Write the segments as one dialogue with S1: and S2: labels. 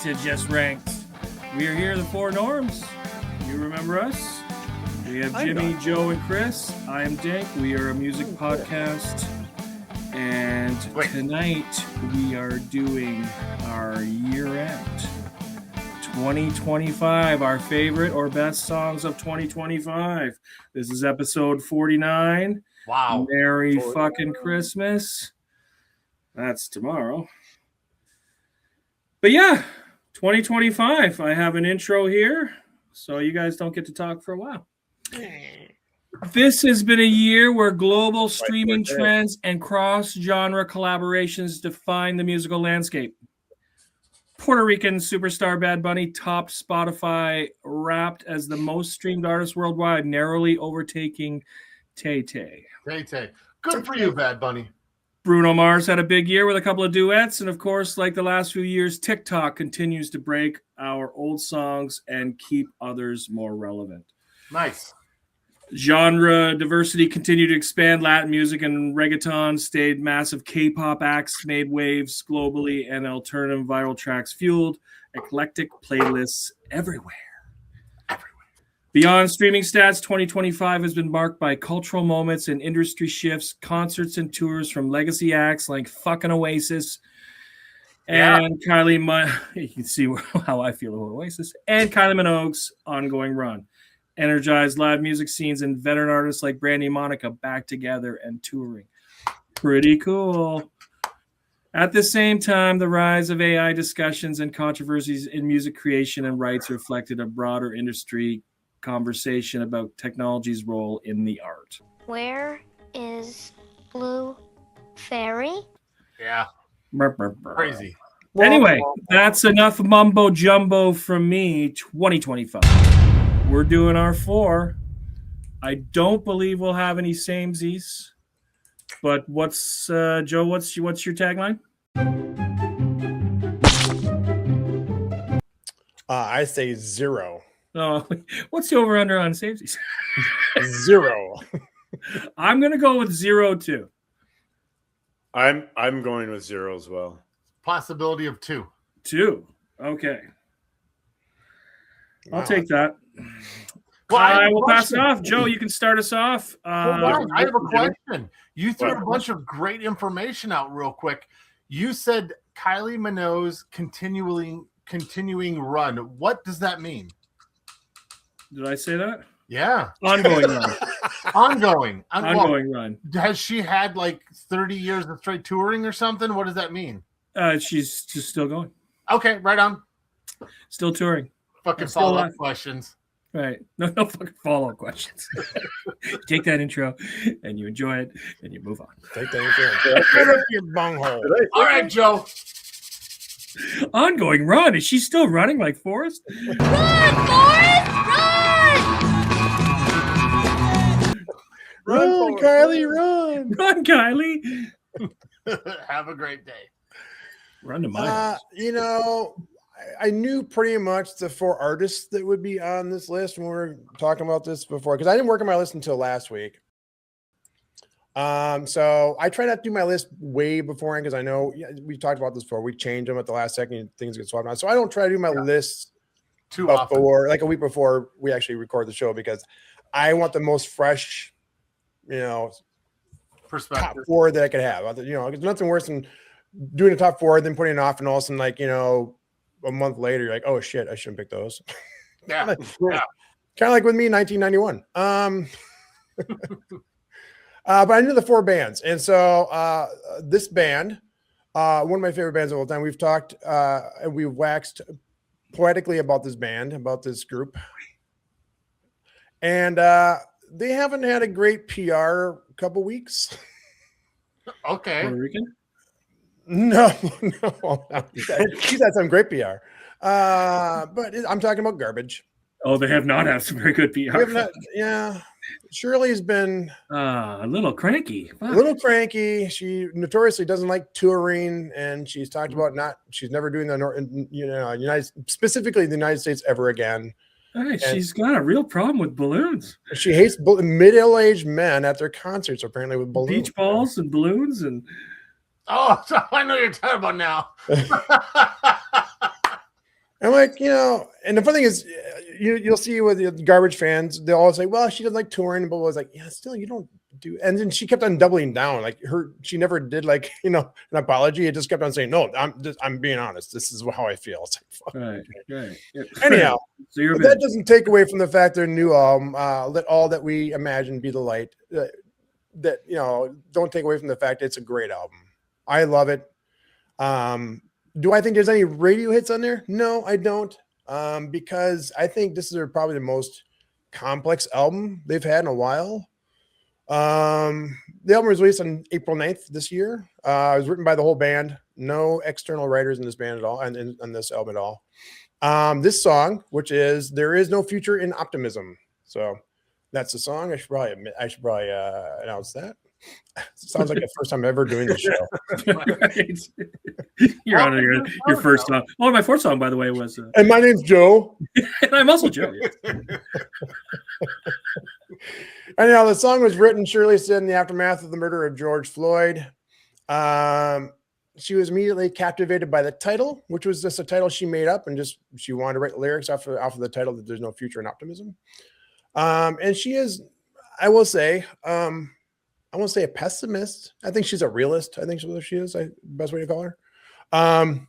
S1: to Just Ranked. We are here, the Four Norms. You remember us? We have Jimmy, Joe, and Chris. I am Dink. We are a music podcast. And tonight we are doing our year-end 2025, our favorite or best songs of 2025. This is episode 49.
S2: Wow.
S1: Merry fucking Christmas. That's tomorrow. But yeah, 2025. I have an intro here, so you guys don't get to talk for a while. This has been a year where global streaming trends and cross-genre collaborations define the musical landscape. Puerto Rican superstar Bad Bunny topped Spotify Wrapped as the most streamed artist worldwide, narrowly overtaking Tay-Tay.
S2: Tay-Tay. Good for you, Bad Bunny.
S1: Bruno Mars had a big year with a couple of duets. And of course, like the last few years, TikTok continues to break our old songs and keep others more relevant.
S2: Nice.
S1: Genre diversity continued to expand. Latin music and reggaeton stayed. Massive K-pop acts made waves globally, and alternative viral tracks fueled eclectic playlists everywhere. Beyond streaming stats, 2025 has been marked by cultural moments and industry shifts, concerts and tours from legacy acts like fucking Oasis and Kylie. You can see how I feel about Oasis and Kylie Minogue's ongoing run. Energized live music scenes and veteran artists like Brandy and Monica back together and touring. Pretty cool. At the same time, the rise of AI discussions and controversies in music creation and rights reflected a broader industry conversation about technology's role in the art.
S3: Where is Blue Fairy?
S2: Yeah. Crazy.
S1: Anyway, that's enough mumbo jumbo from me. 2025. We're doing our 4. I don't believe we'll have any samesies. But what's Joe? What's your tagline?
S4: I say 0.
S1: Oh, what's the over under on samesies?
S4: 0.
S1: I'm gonna go with 0 too.
S5: I'm going with 0 as well.
S2: Possibility of 2.
S1: 2. Okay.
S4: Wow.
S1: I'll take that.
S2: Well,
S1: I will pass it off. Joe, you can start us off.
S2: I have a question. You threw a bunch of great information out real quick. You said Kylie Minogue's continuing run. What does that mean?
S1: Did I say that?
S2: Yeah.
S1: Ongoing run.
S2: Ongoing
S1: Run.
S2: Has she had like 30 years of straight touring or something? What does that mean?
S1: She's just still going.
S2: Okay, right on.
S1: Still touring.
S2: Fucking follow-up questions.
S1: Right. No fucking follow-up questions. Take that intro and you enjoy it and you move on.
S4: Take that intro. Put up your bunghole.
S2: All right, Joe.
S1: Ongoing run. Is she still running like Forrest?
S3: Run, Forrest!
S4: Run, Kylie, run.
S1: Run, Kylie.
S2: Have a great day.
S1: Run to my house.
S4: I knew pretty much the 4 artists that would be on this list when we were talking about this before, because I didn't work on my list until last week. So I try not to do my list way beforehand because I know we talked about this before. We change them at the last second and things get swapped out. So I don't try to do my list
S2: Too often.
S4: before, like a week before we actually record the show, because I want the most fresh,
S2: Perspective.
S4: top 4 that I could have. There's nothing worse than doing a top 4, then putting it off, and all of a sudden, a month later, you're like, oh shit, I shouldn't pick those.
S2: Yeah.
S4: Kind of like with me in 1991. But I knew the 4 bands. And so this band, one of my favorite bands of all time, we've talked, we've waxed poetically about this band, about this group. And they haven't had a great PR couple weeks.
S2: Okay.
S1: Puerto Rican?
S4: No. She's had some great PR. But I'm talking about Garbage.
S1: Oh, they have not had some very good PR.
S4: Shirley's been
S1: a little cranky.
S4: A little cranky. She notoriously doesn't like touring, and she's talked about she's never doing specifically the United States ever again.
S1: Right, she's got a real problem with balloons.
S4: She hates middle-aged men at their concerts, apparently, with balloons.
S1: Beach balls and balloons and.
S2: Oh, so I know what you're talking about now.
S4: I'm like, and the funny thing is, you'll see with the garbage fans, they'll all say, "Well, she doesn't like touring," but was like, "Yeah, still, you don't do." And then she kept on doubling down, like she never did like an apology. It just kept on saying, "No, I'm being honest. This is how I feel." It's like, fuck.
S1: Right. Yeah.
S4: Anyhow,
S1: So you're
S4: but that doesn't take away from the fact their new album, "Let All That We Imagine Be the Light." That don't take away from the fact it's a great album. I love it. Do I think there's any radio hits on there? No, I don't. Because I think this is probably the most complex album they've had in a while. The album was released on April 9th this year. It was written by the whole band. No external writers in this band at all, and on this album at all. This song, which is "There Is No Future in Optimism." So that's the song. I should probably announce that. Sounds like the first time ever doing the show.
S1: Right. You're on your first song. Oh, my fourth song, by the way, was.
S4: And my name's Joe.
S1: And I'm also Joe. Yes.
S4: Anyhow, the song was written, Shirley said, in the aftermath of the murder of George Floyd. She was immediately captivated by the title, which was just a title she made up, and she wanted to write lyrics off of the title that "There's No Future in Optimism." And she is, I won't say a pessimist. I think she's a realist. I think that's what she is. Best way to call her. And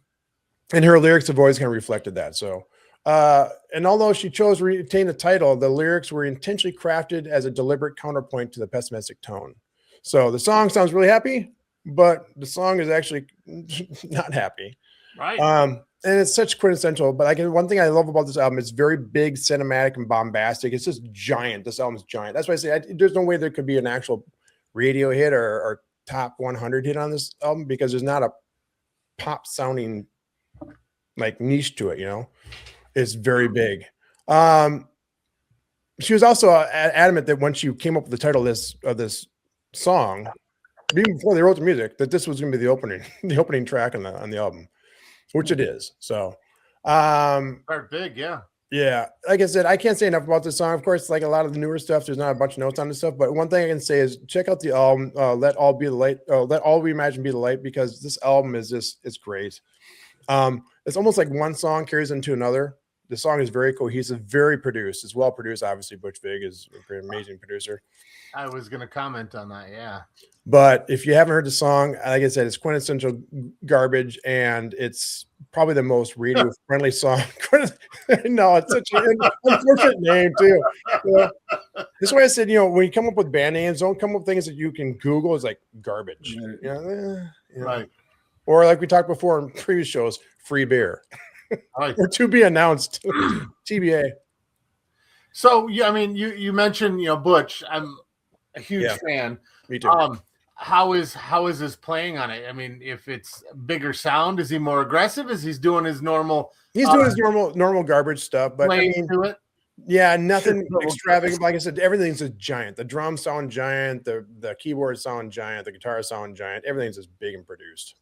S4: her lyrics have always kind of reflected that. So, and although she chose to retain the title, the lyrics were intentionally crafted as a deliberate counterpoint to the pessimistic tone. So the song sounds really happy, but the song is actually not happy.
S2: Right.
S4: And it's such quintessential. But one thing I love about this album, it's very big, cinematic, and bombastic. It's just giant. This album is giant. That's why I say there's no way there could be an actual radio hit or top 100 hit on this album, because there's not a pop sounding like niche to it. It's very big. She was also adamant that when she came up with the title of this song, even before they wrote the music, that this was going to be the opening track on the album, which it is. So
S2: Very big, yeah.
S4: yeah, like I said, I can't say enough about this song. Of course, like a lot of the newer stuff, there's not a bunch of notes on this stuff. But one thing I can say is check out the album, "Let All Be the Light." "Let All We Imagine Be the Light," because this album is it's great. It's almost like one song carries into another. The song is very cohesive, very produced. It's well produced. Obviously, Butch Vig is an amazing producer.
S2: I was going to comment on that. Yeah.
S4: But if you haven't heard the song, like I said, it's quintessential garbage, and it's probably the most radio-friendly song. No, it's such an unfortunate name, too. This is why I said, when you come up with band names, don't come up with things that you can Google. It's like garbage.
S2: Right.
S4: Or like we talked before in previous shows, free beer.
S2: Right.
S4: Or to be announced. TBA.
S2: So, yeah, I mean, you mentioned, Butch. I'm a huge fan.
S4: Me too.
S2: How is his playing on it? I mean, if it's bigger sound, is he more aggressive? Is he doing his normal?
S4: He's doing his normal garbage stuff, but
S2: to it.
S4: Yeah, nothing extravagant. Like I said, everything's a giant. The drums sound giant. The keyboards sound giant. The guitars sound giant. Everything's just big and produced.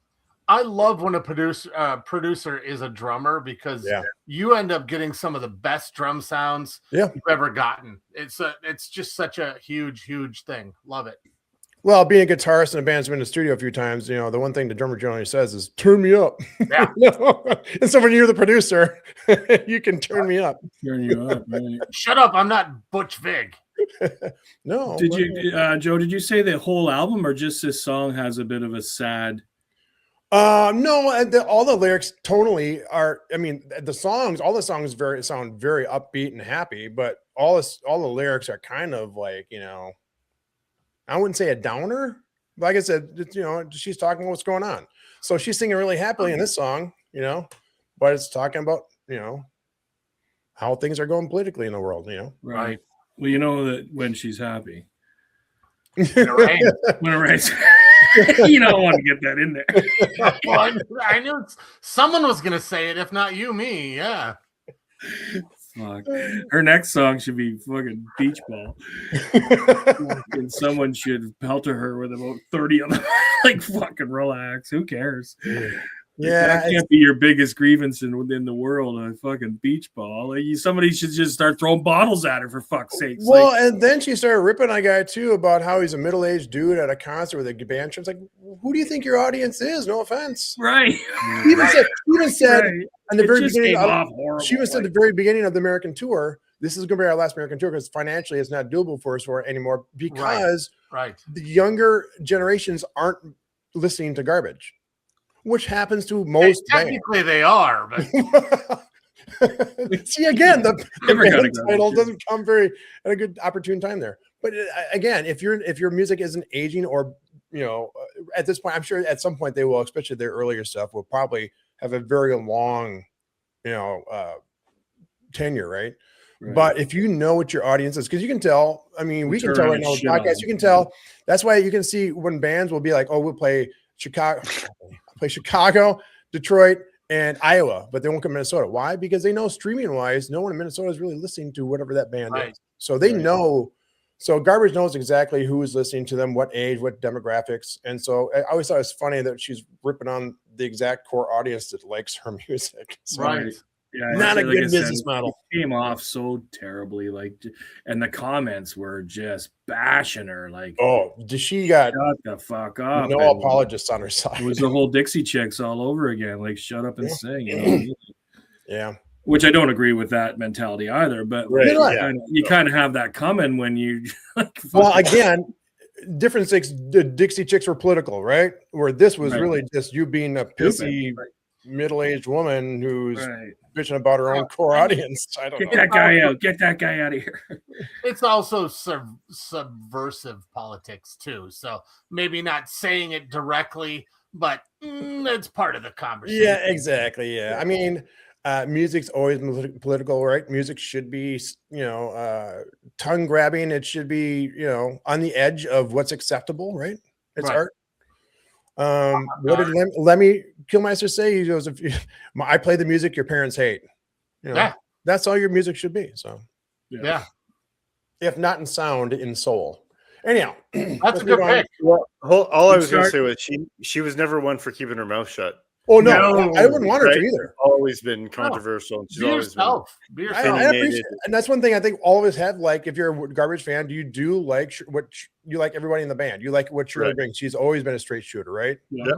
S2: I love when a producer is a drummer, because you end up getting some of the best drum sounds you've ever gotten. It's just such a huge thing. Love it.
S4: Well, being a guitarist in a band's been in the studio a few times, the one thing the drummer generally says is "turn me up."
S2: Yeah.
S4: And so when you're the producer, you can turn me up.
S1: Turn you up, right?
S2: Shut up! I'm not Butch Vig.
S4: No.
S1: Did you, Joe? Did you say the whole album, or just this song has a bit of a sad?
S4: No, all the lyrics tonally are. I mean, all the songs sound very upbeat and happy, but all the lyrics are kind of like I wouldn't say a downer. Like I said, she's talking about what's going on. So she's singing really happily in this song, but it's talking about how things are going politically in the world.
S2: Right.
S1: Well, you know that when she's happy,
S2: When it
S1: rains. You don't want to get that in there.
S2: Well, I knew someone was going to say it. If not you, me. Yeah.
S1: Fuck. Her next song should be fucking Beach Ball. And someone should pelter her with about 30 of them. Like, fucking relax. Who cares?
S4: Yeah,
S1: that can't be your biggest grievance in the world. A fucking beach ball. Like, somebody should just start throwing bottles at her for fuck's sake.
S4: Well, and then she started ripping on a guy too about how he's a middle-aged dude at a concert with a band. It's like, who do you think your audience is? No offense.
S1: Right.
S4: She even said
S1: Right.
S4: in the
S1: It
S4: very
S1: just
S4: beginning.
S1: came off horrible.
S4: She even said at the very beginning of the American tour, this is going to be our last American tour because financially it's not doable for us anymore because
S2: Right.
S4: the younger generations aren't listening to garbage, which happens to most bands.
S2: Technically, they are, but
S4: See, again, the
S1: Never got a
S4: band
S1: garbage
S4: title
S1: can.
S4: doesn't come very at a good opportune time there. But again, if your music isn't aging, or at this point, I'm sure at some point they will, especially their earlier stuff, will probably have a very long, tenure, right? But if you know what your audience is, because you can tell, I mean, we can tell right now with podcasts, you can tell. That's why you can see when bands will be like, oh, we'll play Chicago, Detroit, and Iowa, but they won't come to Minnesota. Why? Because they know streaming wise, no one in Minnesota is really listening to whatever that band is. So they know. So Garbage knows exactly who is listening to them, what age, what demographics. And so I always thought it was funny that she's ripping on the exact core audience that likes her music. So,
S2: right.
S1: Yeah,
S4: not a
S1: like
S4: good
S1: I said,
S4: business model.
S1: It came off so terribly, and the comments were just bashing her. Like,
S4: oh, she got
S1: shut the fuck up.
S4: no
S1: And
S4: apologists on her side.
S1: it was the whole Dixie Chicks all over again. Like, shut up and sing.
S4: Yeah.
S1: Which I don't agree with that mentality either. But you kind of have that coming when you.
S4: Well, again, different things. The Dixie Chicks were political, right? Where this was really just you being a pissy middle-aged woman who's bitching about her own core audience. I don't know.
S1: Get that guy out. Get that guy out of here.
S2: It's also subversive politics too. So maybe not saying it directly, but it's part of the conversation.
S4: Yeah, exactly. Yeah. I mean, music's always political, right? Music should be, tongue grabbing. It should be, on the edge of what's acceptable, right? It's art. What did Lemmy Kilmister say? He goes, I play the music your parents hate. That's all your music should be. So,
S2: yeah.
S4: If not in sound, in soul. Anyhow,
S2: that's a good pick.
S5: Well, all I was going to say was she was never one for keeping her mouth shut.
S4: Oh no, I wouldn't want her to either.
S5: Always been controversial. And she's always been.
S4: I appreciate it. And that's one thing I think all of us have. Like, if you're a Garbage fan, do you like what you like? Everybody in the band, you like what Shirley brings. She's always been a straight shooter, right?
S5: Yeah.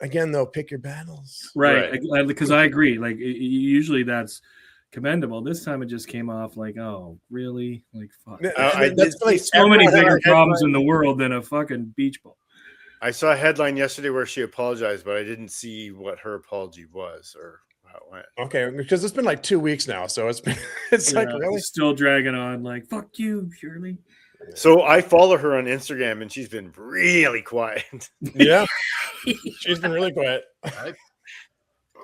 S4: Again, though, pick your battles,
S1: right? Because I agree. Like, usually that's commendable. This time it just came off like, oh, really? Like, fuck.
S4: That's like
S1: so many bigger problems in the world than a fucking beach ball.
S5: I saw a headline yesterday where she apologized, but I didn't see what her apology was or how it went.
S4: Okay, because it's been like 2 weeks now, so it's like really
S1: still dragging on. Like, fuck you, Shirley.
S5: So I follow her on Instagram, and she's been really quiet.
S4: Yeah, she's been really quiet.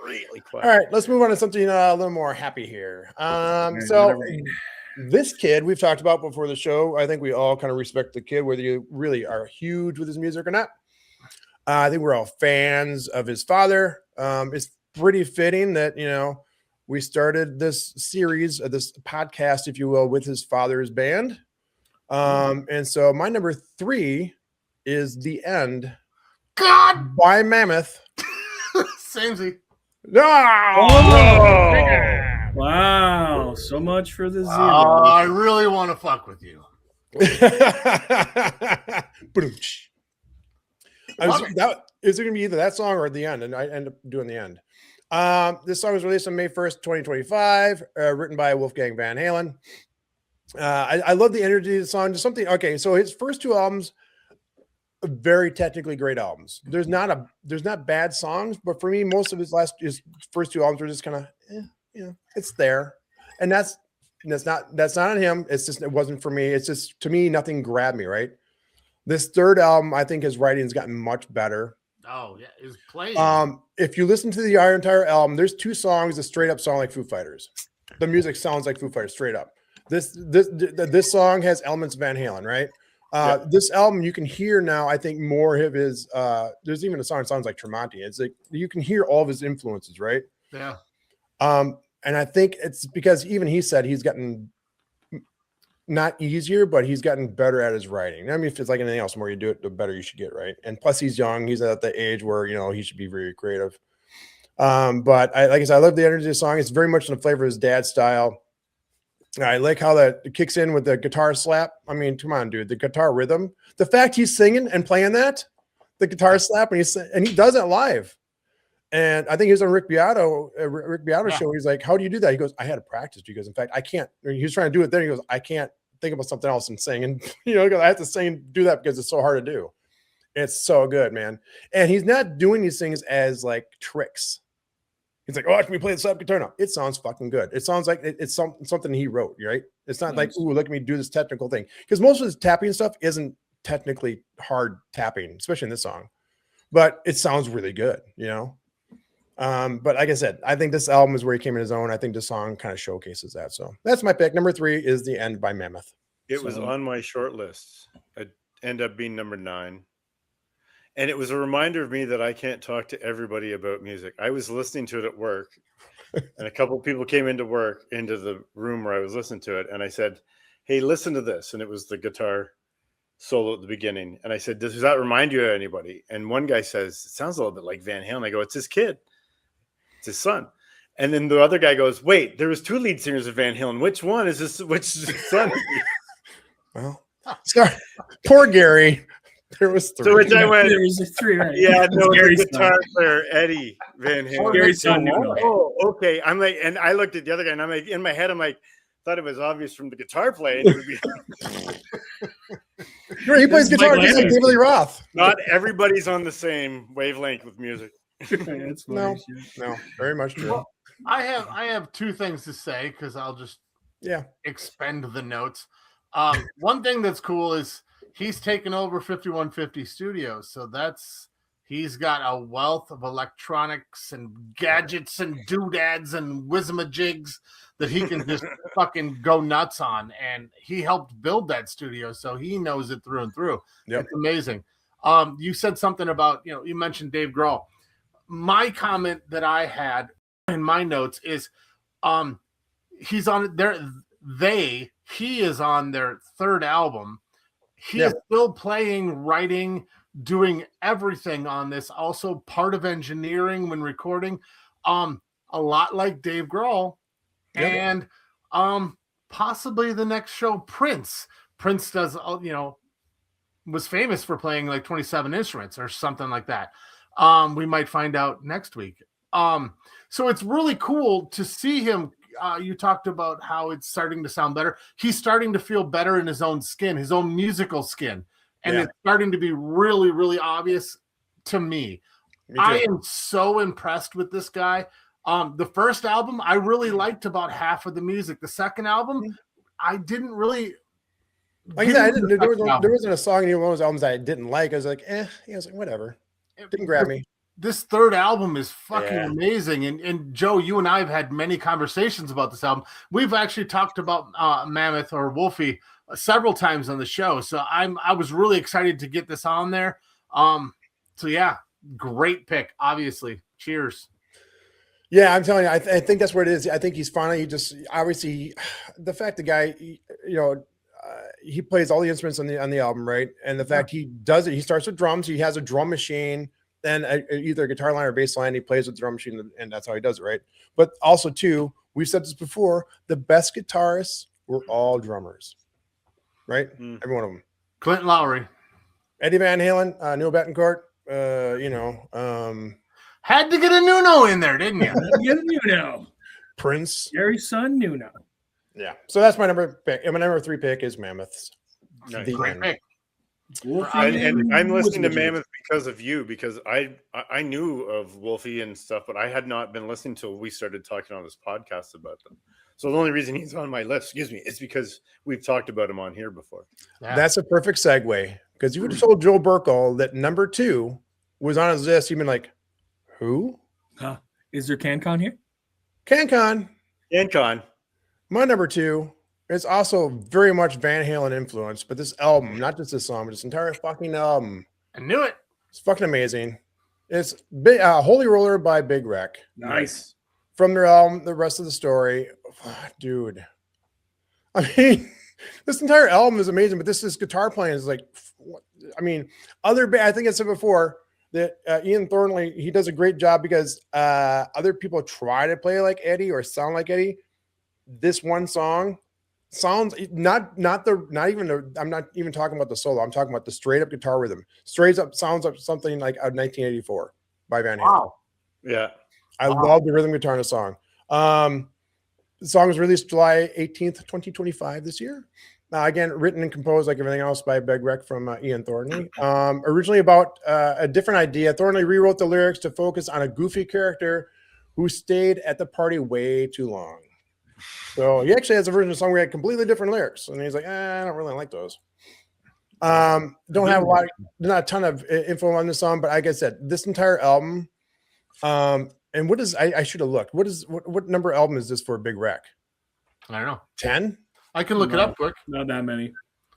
S5: Really quiet.
S4: All right, let's move on to something a little more happy here. So this kid we've talked about before the show. I think we all kind of respect the kid, whether you really are huge with his music or not. I think we're all fans of his father. It's pretty fitting that, we started this series, this podcast, if you will, with his father's band. And so my number 3 is The End.
S2: God,
S4: by Mammoth.
S2: Samesy.
S4: No!
S1: Wow, so much for the zero.
S2: I really want to fuck with you.
S4: Is it going to be either that song or The End? And I end up doing The End. This song was released on May 1st, 2025, written by Wolfgang Van Halen. I love the energy of the song. Just something. Okay, so his first 2 albums, very technically great albums. There's not bad songs, but for me, most of his first 2 albums were just kind of, it's there, and that's not on him. It's just, it wasn't for me. It's just, to me, nothing grabbed me. Right. This third album, I think his writing's gotten much better.
S2: Oh yeah, his playing.
S4: If you listen to the entire album, there's 2 songs that straight up sound like Foo Fighters. The music sounds like Foo Fighters straight up. This song has elements of Van Halen, right? This album, you can hear now, I think, more of his. There's even a song that sounds like Tremonti. It's like you can hear all of his influences, right?
S2: Yeah.
S4: And I think it's because even he said he's gotten not easier, but he's gotten better at his writing. I mean, if it's like anything else, the more you do it, the better you should get, right? And plus, he's young. He's at the age where he should be very creative. But like I said, I love the energy of the song. It's very much in the flavor of his dad's style. I like how that kicks in with the guitar slap. I mean, come on, dude, the guitar rhythm. The fact he's singing and playing that, the guitar slap, and he does it live. And I think he was on Rick Beato show. He's like, "How do you do that?" He goes, "I had to practice because, in fact, I can't." He was trying to do it. Then he goes, "I can't think about something else and sing." And because I have to sing and do that because it's so hard to do. It's so good, man. And he's not doing these things as like tricks. He's like, "Oh, can we play the slap guitar now?" It sounds fucking good. It sounds like it's something he wrote, right? It's not like, "Ooh, look at me do this technical thing," because most of his tapping stuff isn't technically hard tapping, especially in this song. But it sounds really good, But like I said, I think this album is where he came in his own. I think this song kind of showcases that. So that's my pick. Number 3 is The End by Mammoth.
S5: It was on my short list. It ended up being number 9. And it was a reminder of me that I can't talk to everybody about music. I was listening to it at work, and a couple of people came into the room where I was listening to it. And I said, "Hey, listen to this." And it was the guitar solo at the beginning. And I said, "Does that remind you of anybody?" And one guy says, "It sounds a little bit like Van Halen." I go, "It's his kid. It's his son." And then the other guy goes, "Wait, there was 2 lead singers of Van Halen. Which one is this? Which son?"
S4: Well, sorry, poor Gary. There was 3.
S5: So which I went,
S1: there was 3, right?
S5: "Yeah, no,
S1: Gary's
S5: the guitar player, Eddie Van Halen."
S1: Gary's son.
S5: Oh, okay. I'm like, and I looked at the other guy, and I'm like, in my head, I'm like, thought it was obvious from the guitar playing. It would be
S4: He plays guitar just like David Lee Roth.
S5: not everybody's on the same wavelength with music.
S1: That's
S4: No, very much true.
S2: Well, I have 2 things to say because I'll just expend the notes. One thing that's cool is he's taken over 5150 Studios, so he's got a wealth of electronics and gadgets and doodads and whizmajigs that he can just fucking go nuts on. And he helped build that studio, so he knows it through and through. Yep. It's amazing. You said something about, you mentioned Dave Grohl. My comment that I had in my notes is he's on he is on their 3rd album. He is still playing, writing, doing everything on this. Also part of engineering when recording. A lot like Dave Grohl. And possibly the next show, Prince. Prince does, was famous for playing like 27 instruments or something like that. We might find out next week. So it's really cool to see him. You talked about how it's starting to sound better. He's starting to feel better in his own skin, his own musical skin. And it's starting to be really, really obvious to me. I am so impressed with this guy. The first album, I really liked about half of the music. The second album, I didn't really.
S4: Like I said, there wasn't a song in one of those albums I didn't like. I was like, I was like, whatever. It didn't grab me.
S2: This third album is fucking amazing. And Joe, you and I have had many conversations about this album. We've actually talked about Mammoth or Wolfie several times on the show. So I was really excited to get this on there. So yeah, great pick, obviously. Cheers.
S4: Yeah, I'm telling you, I think that's what it is. I think he's finally obviously the fact the guy, he plays all the instruments on the album, right? And the fact he does it, he starts with drums. He has a drum machine, then either a guitar line or bass line. He plays with the drum machine, and that's how he does it, right? But also, too, we've said this before: the best guitarists were all drummers, right? Every one of them.
S2: Clinton Lowry,
S4: Eddie Van Halen, Neil Bettencourt.
S2: Had to get a Nuno in there, didn't you?
S1: Get a Nuno.
S4: Prince,
S1: Gary's son, Nuno.
S4: Yeah, so that's my number pick. And my number 3 pick is Mammoth's.
S5: Nice.
S2: Great pick.
S5: And I'm listening to Mammoth because of you, because I knew of Wolfie and stuff, but I had not been listening till we started talking on this podcast about them. So the only reason he's on my list, is because we've talked about him on here before.
S4: Yeah. That's a perfect segue, because you would have told Joe Burkle that number 2 was on his list. You'd been like, who?
S1: Is there CanCon here?
S4: CanCon.
S5: My
S4: number 2 is also very much Van Halen influence, but this album, not just this song, but this entire fucking album.
S2: I knew it.
S4: It's fucking amazing. It's Holy Roller by Big Wreck.
S1: Nice.
S4: From their album, The Rest of the Story. Dude. I mean, This entire album is amazing, but this guitar playing is like, I mean, I think I said before that Ian Thornley, he does a great job because other people try to play like Eddie or sound like Eddie. This one song sounds I'm not even talking about the solo. I'm talking about the straight up guitar rhythm. Straight up sounds like something like 1984 by Van Halen.
S2: Wow.
S5: Yeah.
S4: I love the rhythm guitar in the song. The song was released July 18th, 2025 this year. Again, written and composed like everything else by Beg Rec from Ian Thornley. Originally about a different idea, Thornley rewrote the lyrics to focus on a goofy character who stayed at the party way too long. So he actually has a version of the song where he had completely different lyrics. And he's like, I don't really like those. Don't have not a ton of info on this song, but like I said, this entire album, and what is I should have looked. What number album is this for Big Rec?
S2: I don't know.
S4: 10?
S2: I can look it up quick.
S1: Not that many.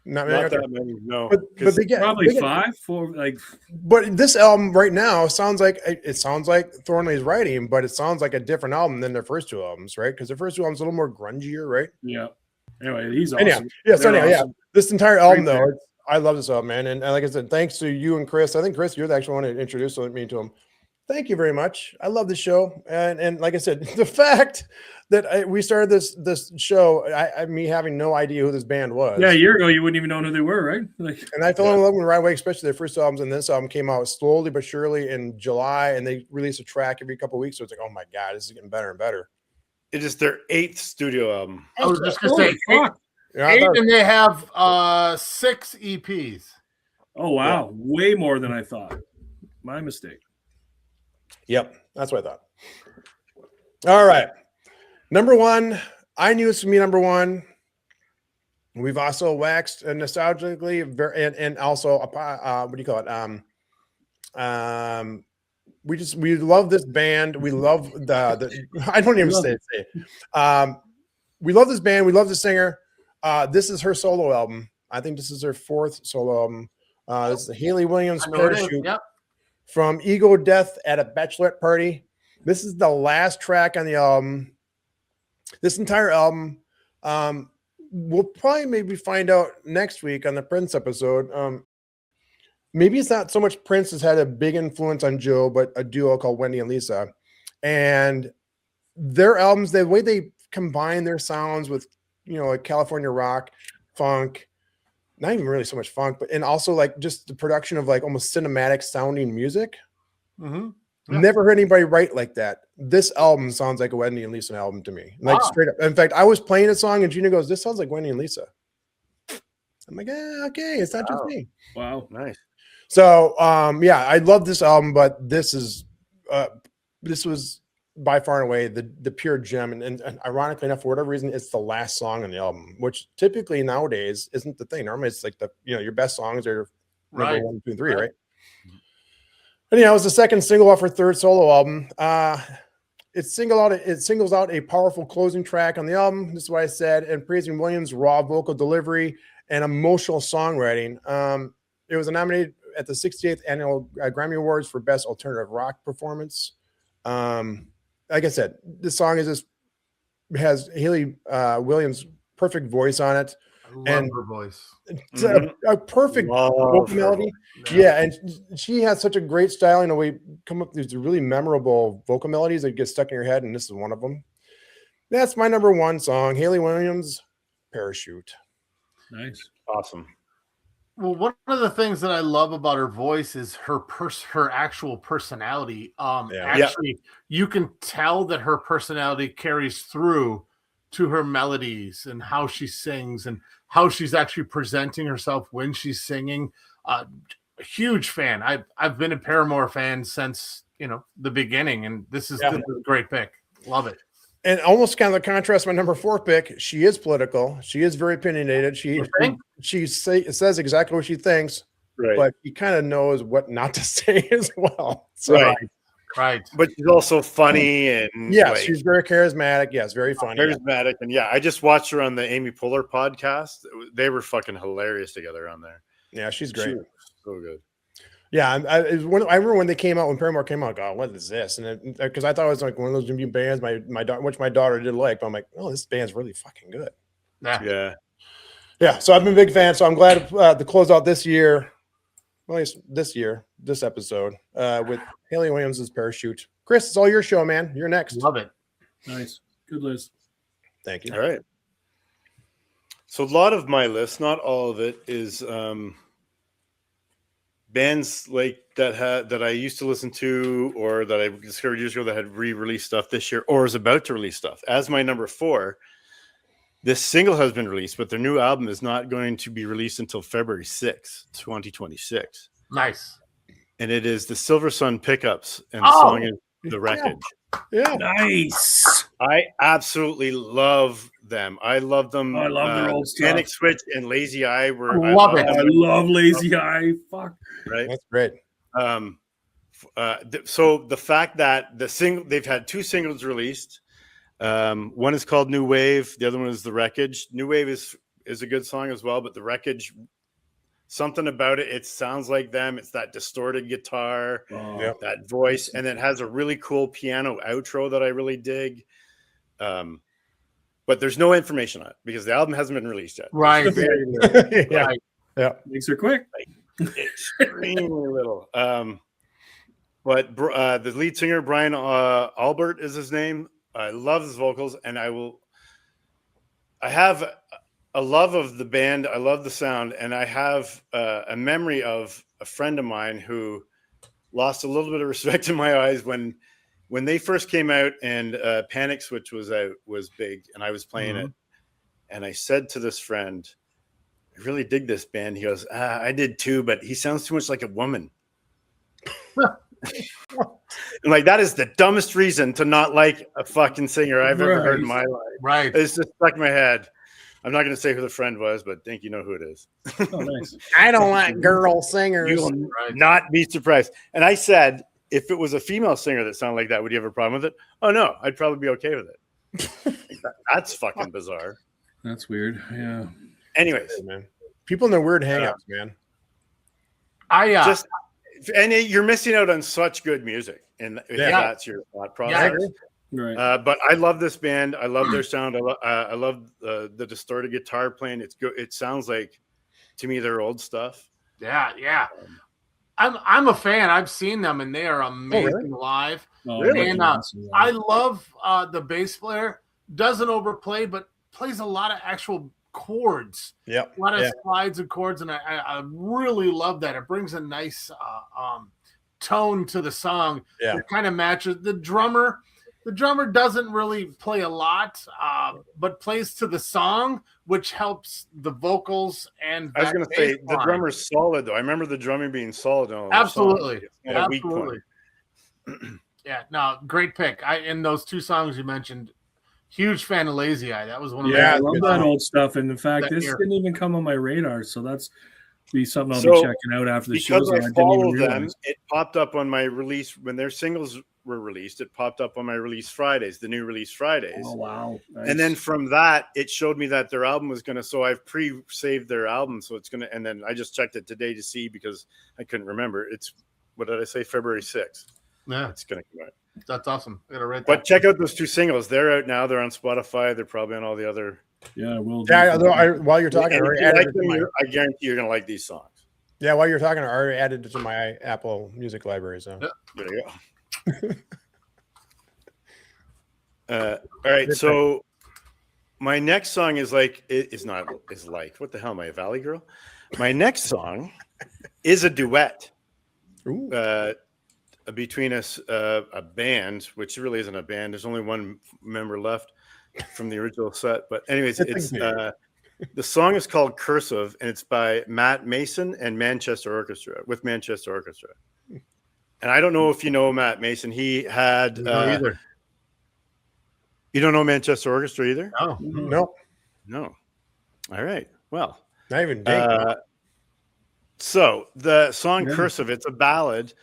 S5: Not that many, no.
S4: But they get
S1: Probably 5, 4, like.
S4: But this album right now sounds like Thornley's writing, but it sounds like a different album than their first two albums, right? Because their first two albums a little more grungier, right?
S1: Yeah. Anyway, he's awesome.
S4: Awesome. This entire album though, I love this album, man. And like I said, thanks to you and Chris. I think Chris, you're the actual one to introduce me to him. Thank you very much. I love the show, and like I said, the fact that we started this show, me having no idea who this band was.
S1: Yeah, a year ago you wouldn't even know who they were, right? Like,
S4: and I fell in love with right away, especially their first albums. And this album came out slowly but surely in July, and they release a track every couple of weeks. So it's like, oh my god, this is getting better and better.
S5: It is their 8th studio album.
S2: I was just gonna say eight, and they have 6 EPs.
S1: Oh wow, way more than I thought. My mistake.
S4: Yep, that's what I thought. All right, number one. I knew this would be number one. We've also waxed nostalgically, and also what do you call it? We love this band. We love the I don't even say it. We love this band. We love the singer. This is her solo album. I think this is her 4th solo album. This is the Hayley Williams Parachute.
S2: Yep.
S4: From Ego Death at a Bachelorette Party. This is the last track on the album. This entire album, we'll probably maybe find out next week on the Prince episode. Maybe it's not so much Prince has had a big influence on Joe, but a duo called Wendy and Lisa. And their albums, the way they combine their sounds with, like California rock, funk, not even really so much funk, but and also like just the production of like almost cinematic sounding music.
S2: Mm-hmm.
S4: Yeah. Never heard anybody write like that. This album sounds like a Wendy and Lisa album to me. Like straight up. In fact, I was playing a song and Gina goes, "This sounds like Wendy and Lisa." I'm like, okay, it's not just me.
S1: Wow,
S5: nice.
S4: So I love this album, but this was by far and away the pure gem. And ironically enough, for whatever reason, it's the last song on the album, which typically nowadays isn't the thing. Normally it's like your best songs are number 1, 2, and 3, right? And it was the second single off her 3rd solo album. It singles out a powerful closing track on the album. This is what I said, and praising Williams' raw vocal delivery and emotional songwriting. It was nominated at the 68th Annual Grammy Awards for Best Alternative Rock Performance. Like I said, this song has Hayley Williams' perfect voice on it.
S2: I love her voice.
S4: It's a perfect vocal melody. Yeah, and she has such a great style. We come up with these really memorable vocal melodies that get stuck in your head, and this is one of them. That's my number 1 song, Hayley Williams, Parachute.
S1: Nice.
S5: Awesome.
S2: Well, one of the things that I love about her voice is her actual personality. Actually, you can tell that her personality carries through to her melodies and how she sings and how she's actually presenting herself when she's singing. Huge fan. I've been a Paramore fan since the beginning, and this is a great pick. Love it.
S4: And almost kind of the contrast, my number 4 pick, she is political. She is very opinionated. She says exactly what she thinks, but she kind of knows what not to say as well. So,
S2: right.
S5: But she's also funny and
S4: she's very charismatic. Yes, very funny.
S5: Charismatic. And I just watched her on the Amy Poehler podcast. They were fucking hilarious together on there.
S4: Yeah, she's great.
S5: She was so good.
S4: Yeah, I remember when they came out, when Paramore came out, God, what is this? And because I thought it was like one of those new bands, which my daughter did like, but I'm like, oh, this band's really fucking good.
S5: Yeah.
S4: Yeah, so I've been a big fan. So I'm glad to close out this year, well, at least this episode, with Haley Williams' Parachute. Chris, it's all your show, man. You're next.
S2: Love it.
S1: Nice. Good list.
S4: Thank you.
S5: All right. So a lot of my list, not all of it, is bands like that I used to listen to or that I discovered years ago that had re-released stuff this year or is about to release stuff. As my number 4, this single has been released, but their new album is not going to be released until February 6th, 2026.
S2: Nice.
S5: And it is the Silver Sun Pickups, and the song is The Wreckage.
S4: Yeah.
S1: Nice.
S5: I absolutely love them. I love them.
S1: I love their old stuff.
S5: Panic Switch and Lazy Eye were.
S2: I love it.
S1: I love Lazy Eye. Fuck.
S5: Right.
S4: That's great.
S5: So the fact that they've had 2 singles released. One is called New Wave. The other one is The Wreckage. New Wave is a good song as well, but The Wreckage, something about it sounds like them. It's that distorted guitar, that voice, and it has a really cool piano outro that I really dig. But there's no information on it because the album hasn't been released yet.
S2: Right.
S4: Yeah.
S2: Right.
S4: Yeah.
S1: Makes her quick.
S5: Extremely little. But the lead singer, Brian Albert is his name. I love his vocals, and I have a love of the band. I love the sound, and I have a memory of a friend of mine who lost a little bit of respect in my eyes when they first came out and Panic Switch was big, and I was playing it, and I said to this friend, I really dig this band. He goes, I did too, but he sounds too much like a woman. And like, that is the dumbest reason to not like a fucking singer I've ever heard in my life.
S2: Right.
S5: It's just stuck in my head. I'm not going to say who the friend was, but I think you know who it is.
S1: Oh, nice.
S4: I don't like girl singers.
S5: You will not be surprised. And I said, if it was a female singer that sounded like that, would you have a problem with it? Oh, no, I'd probably be okay with it. That's fucking bizarre.
S1: That's weird. Yeah.
S5: Anyways,
S4: man. People in their weird hangups, man.
S5: And you're missing out on such good music. And if that's your thought process.
S1: Right.
S5: But I love this band. I love their sound. I love the distorted guitar playing. It's good. It sounds like, to me, their old stuff.
S2: Yeah. I'm a fan. I've seen them, and they are amazing live.
S1: Oh,
S5: really?
S2: And I love the bass player. Doesn't overplay, but plays a lot of actual chords.
S4: Yeah.
S2: A lot of slides and chords, and I really love that. It brings a nice tone to the song.
S4: Yeah.
S2: It kind of matches the drummer. The drummer doesn't really play a lot, but plays to the song, which helps the vocals. And
S5: I was going to say the drummer's solid, though. I remember the drumming being solid. On
S2: absolutely,
S5: it's not a weak point.
S2: Yeah, no, great pick. In those 2 songs you mentioned, huge fan of Lazy Eye. That was one of
S1: I love that old stuff. And in fact, this
S2: year.
S1: didn't even come on my radar, so that's be something I'll be checking out after the show.
S5: Because I follow them, it popped up on my release when their singles were released. It popped up on my release Fridays, the new release Fridays.
S1: Oh wow! Nice.
S5: And then from that, it showed me that their album was gonna. So I've pre-saved their album, so it's gonna. And then I just checked it today to see because I couldn't remember. It's what did I say? February 6th.
S2: Yeah,
S5: it's gonna come out.
S2: That's awesome. I gotta write that.
S5: But check out those 2 singles. They're out now. They're on Spotify. They're probably on all the other.
S1: Yeah, we'll.
S4: Yeah, while you're talking,
S5: I guarantee you're gonna like these songs.
S4: Yeah, while you're talking, I already added it to my Apple Music library. So
S5: there you go. All right, so my next song is like what the hell am I, a Valley girl? My next song is a duet between us, a band, which really isn't a band. There's only one member left from the original set, but anyways, it's the song is called Cursive, and it's by Matt Mason and Manchester Orchestra. And I don't know if you know Matt Mason. He had
S2: either.
S5: You don't know Manchester Orchestra either?
S4: No.
S5: All right. Well,
S4: not even Dink.
S5: So the song Cursive, it's a ballad.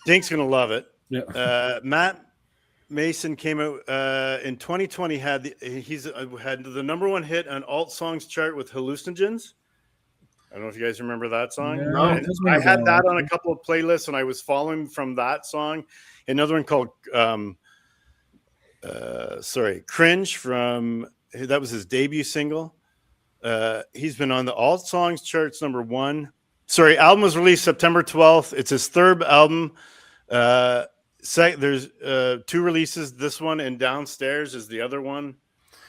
S5: Dink's gonna love it.
S1: Yeah.
S5: Matt Mason came out in 2020. He's had the #1 hit on Alt Songs chart with Hallucinogens. I don't know if you guys remember that song.
S1: No,
S5: I had that on a couple of playlists, and I was following from that song. Another one called Cringe from That was his debut single. He's been on the All Songs charts #1. Sorry, album was released September 12th. It's his third album. There's 2 releases. This one and Downstairs is the other one.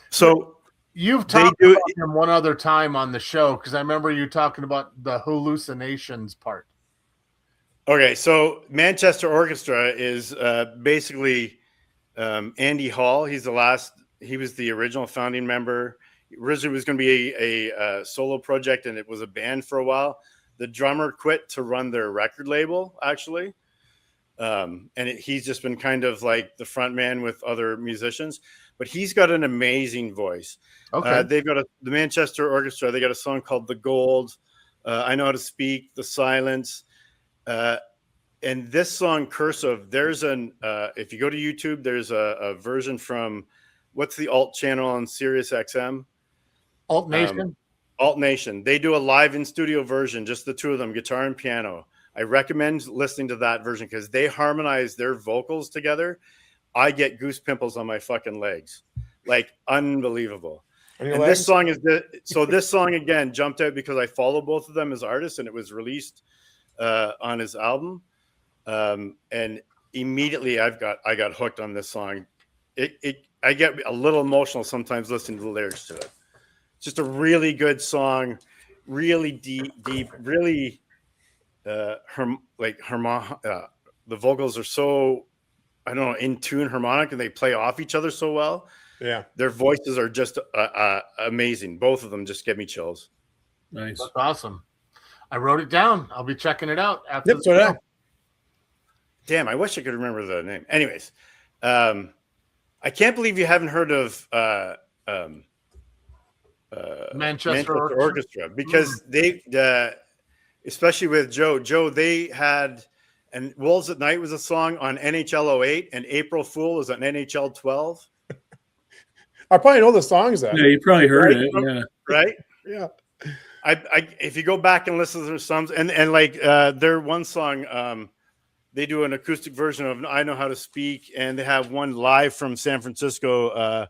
S5: So
S2: you've talked about him one other time on the show because I remember you talking about the hallucinations part.
S5: Okay, so Manchester Orchestra is basically Andy Hall. He was the original founding member. Originally was going to be a solo project, and it was a band for a while. The drummer quit to run their record label, actually. He's just been kind of like the front man with other musicians, but he's got an amazing voice.
S2: Okay.
S5: They've got the Manchester Orchestra. They got a song called The Gold. I Know How to Speak, The Silence. And this song, Cursive, there's if you go to YouTube, there's a version from, what's the alt channel on Sirius XM?
S2: Alt Nation.
S5: Alt Nation. They do a live in studio version, just the 2 of them, guitar and piano. I recommend listening to that version because they harmonize their vocals together. I get goose pimples on my fucking legs, like unbelievable. And this song this song again jumped out because I follow both of them as artists, and it was released on his album. And immediately I got hooked on this song. I get a little emotional sometimes listening to the lyrics to it. It's just a really good song, really deep, really the vocals are so, I don't know, in tune, harmonic, and they play off each other so well.
S4: Yeah,
S5: their voices are just amazing. Both of them just give me chills.
S1: Nice.
S2: That's awesome. I wrote it down. I'll be checking it out after the
S4: so
S2: show.
S5: Damn, I wish I could remember the name. Anyways, I can't believe you haven't heard of
S2: Manchester
S5: Orchestra because they, especially with Joe, they had, and Wolves at Night was a song on NHL 08, and April Fool was on NHL 12.
S4: I probably know the songs then.
S1: Yeah, you probably heard it. Yeah.
S5: Right?
S4: Yeah.
S5: If you go back and listen to their songs, and like their one song, they do an acoustic version of I Know How to Speak, and they have one live from San Francisco,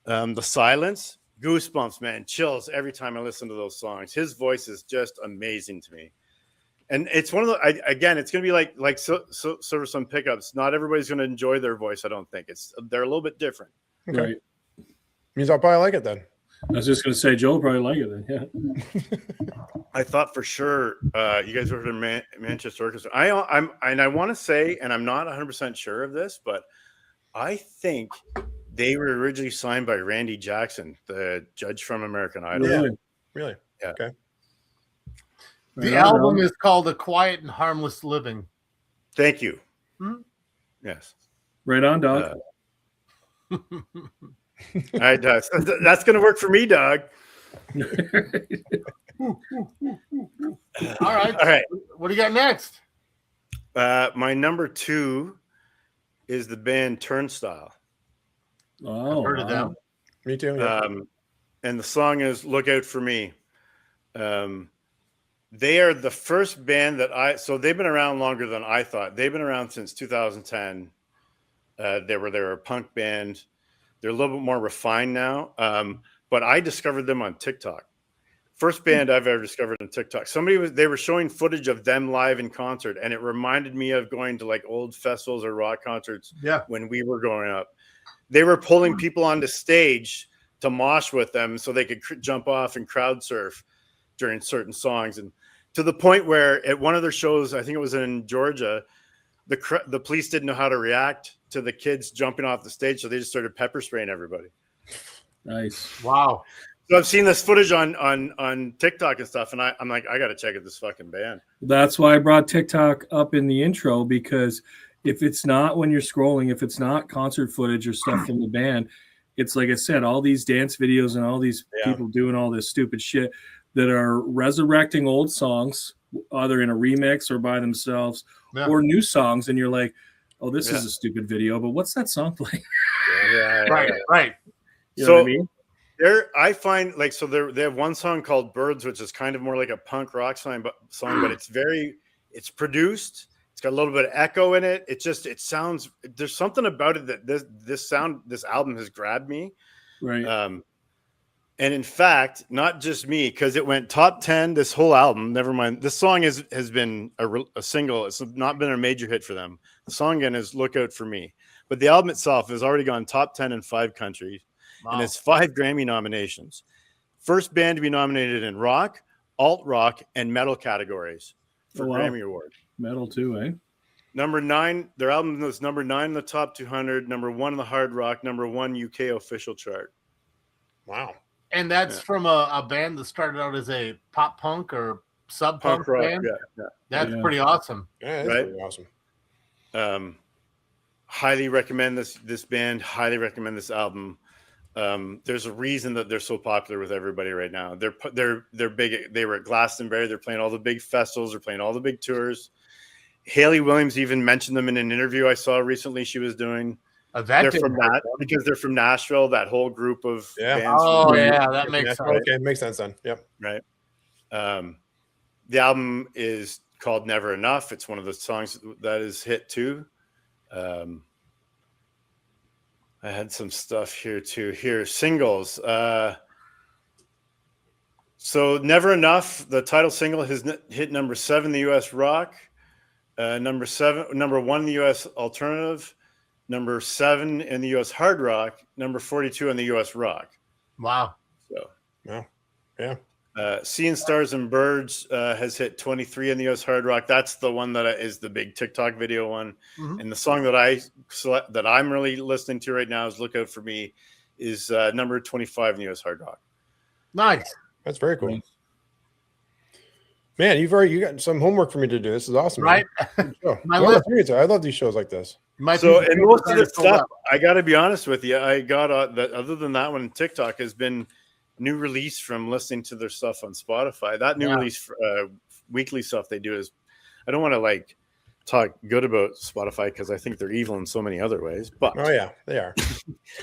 S5: The Silence. Goosebumps, man, chills every time I listen to those songs. His voice is just amazing to me. And it's one of the, again, it's going to be like sort of some pickups. Not everybody's going to enjoy their voice, I don't think. They're a little bit different.
S4: Okay.
S1: Right.
S4: Means I'll probably like it then.
S1: I was just going to say, Joe will probably like it then. Yeah.
S5: I thought for sure you guys were from Manchester Orchestra. I want to say, and I'm not 100% sure of this, but I think they were originally signed by Randy Jackson, the judge from American Idol.
S4: Really?
S5: Yeah.
S4: Okay.
S2: The album is called A Quiet and Harmless Living.
S5: Thank you.
S2: Hmm?
S5: Yes.
S1: Right on, dog.
S5: That's going to work for me, dog.
S2: All right.
S5: All right.
S2: What do you got next?
S5: My number 2 is the band Turnstile.
S1: Oh,
S2: I've heard of them.
S4: Me too. Yeah.
S5: And the song is Look Out For Me. They are the first band so they've been around longer than I thought. They've been around since 2010. They were a punk band. They're a little bit more refined now. But I discovered them on TikTok. First band I've ever discovered on TikTok. They were showing footage of them live in concert, and it reminded me of going to like old festivals or rock concerts when we were growing up. They were pulling people onto stage to mosh with them so they could jump off and crowd surf during certain songs. And to the point where at one of their shows, I think it was in Georgia, the police didn't know how to react to the kids jumping off the stage, so they just started pepper spraying everybody.
S1: Nice.
S2: Wow.
S5: So I've seen this footage on TikTok and stuff, and I'm like, I got to check out this fucking band.
S1: That's why I brought TikTok up in the intro, because if it's not when you're scrolling, if it's not concert footage or stuff from the band, it's like I said, all these dance videos and all these people doing all this stupid shit that are resurrecting old songs, either in a remix or by themselves, or new songs. And you're like, oh, this is a stupid video, but what's that song playing?
S2: Right.
S1: You know what I mean?
S5: I find like, so they have one song called Birds, which is kind of more like a punk rock song, but it's produced. It's got a little bit of echo in it. It sounds, there's something about it that this album has grabbed me.
S1: Right.
S5: And in fact, not just me, because it went top 10 this whole album. Never mind, this song has been a single. It's not been a major hit for them. The song again is "Look Out for Me," but the album itself has already gone top 10 in 5 countries, and has 5 Grammy nominations. First band to be nominated in rock, alt rock, and metal categories for Grammy Award.
S1: Metal too, eh?
S5: Number 9, their album was number 9 in the top 200, number 1 in the hard rock, number 1 UK official chart.
S4: Wow.
S2: And that's from a band that started out as a pop punk or sub punk band.
S5: Yeah.
S2: That's pretty awesome.
S4: Yeah, that's pretty awesome.
S5: Highly recommend this band. Highly recommend this album. There's a reason that they're so popular with everybody right now. They're big. They were at Glastonbury. They're playing all the big festivals. They're playing all the big tours. Hayley Williams even mentioned them in an interview I saw recently she was doing. They're from that because they're from Nashville. That whole group of bands.
S2: Oh yeah, that makes sense.
S4: Okay, makes sense then. Yep.
S5: Right. The album is called "Never Enough." It's one of the songs that is hit too. I had some stuff here too. Here, singles. So "Never Enough," the title single, has hit number 7 in the U.S. rock, number 1 in the U.S. alternative, number 7 in the U.S. hard rock, number 42 in the U.S. rock.
S2: Wow.
S5: So,
S4: yeah.
S5: Seeing Stars and Birds has hit 23 in the U.S. hard rock. That's the one that is the big TikTok video one. Mm-hmm. And the song that I'm really listening to right now is "Look Out for Me," is number 25 in the U.S. hard rock.
S2: Nice.
S4: That's very cool. Man, you got some homework for me to do. This is awesome,
S2: right?
S4: I love these shows like this.
S5: So, and most of the stuff, I got to be honest with you, I got that. Other than that one, TikTok has been new release from listening to their stuff on Spotify. That new release, weekly stuff they do is, I don't want to talk good about Spotify because I think they're evil in so many other ways. But
S4: oh yeah, they are.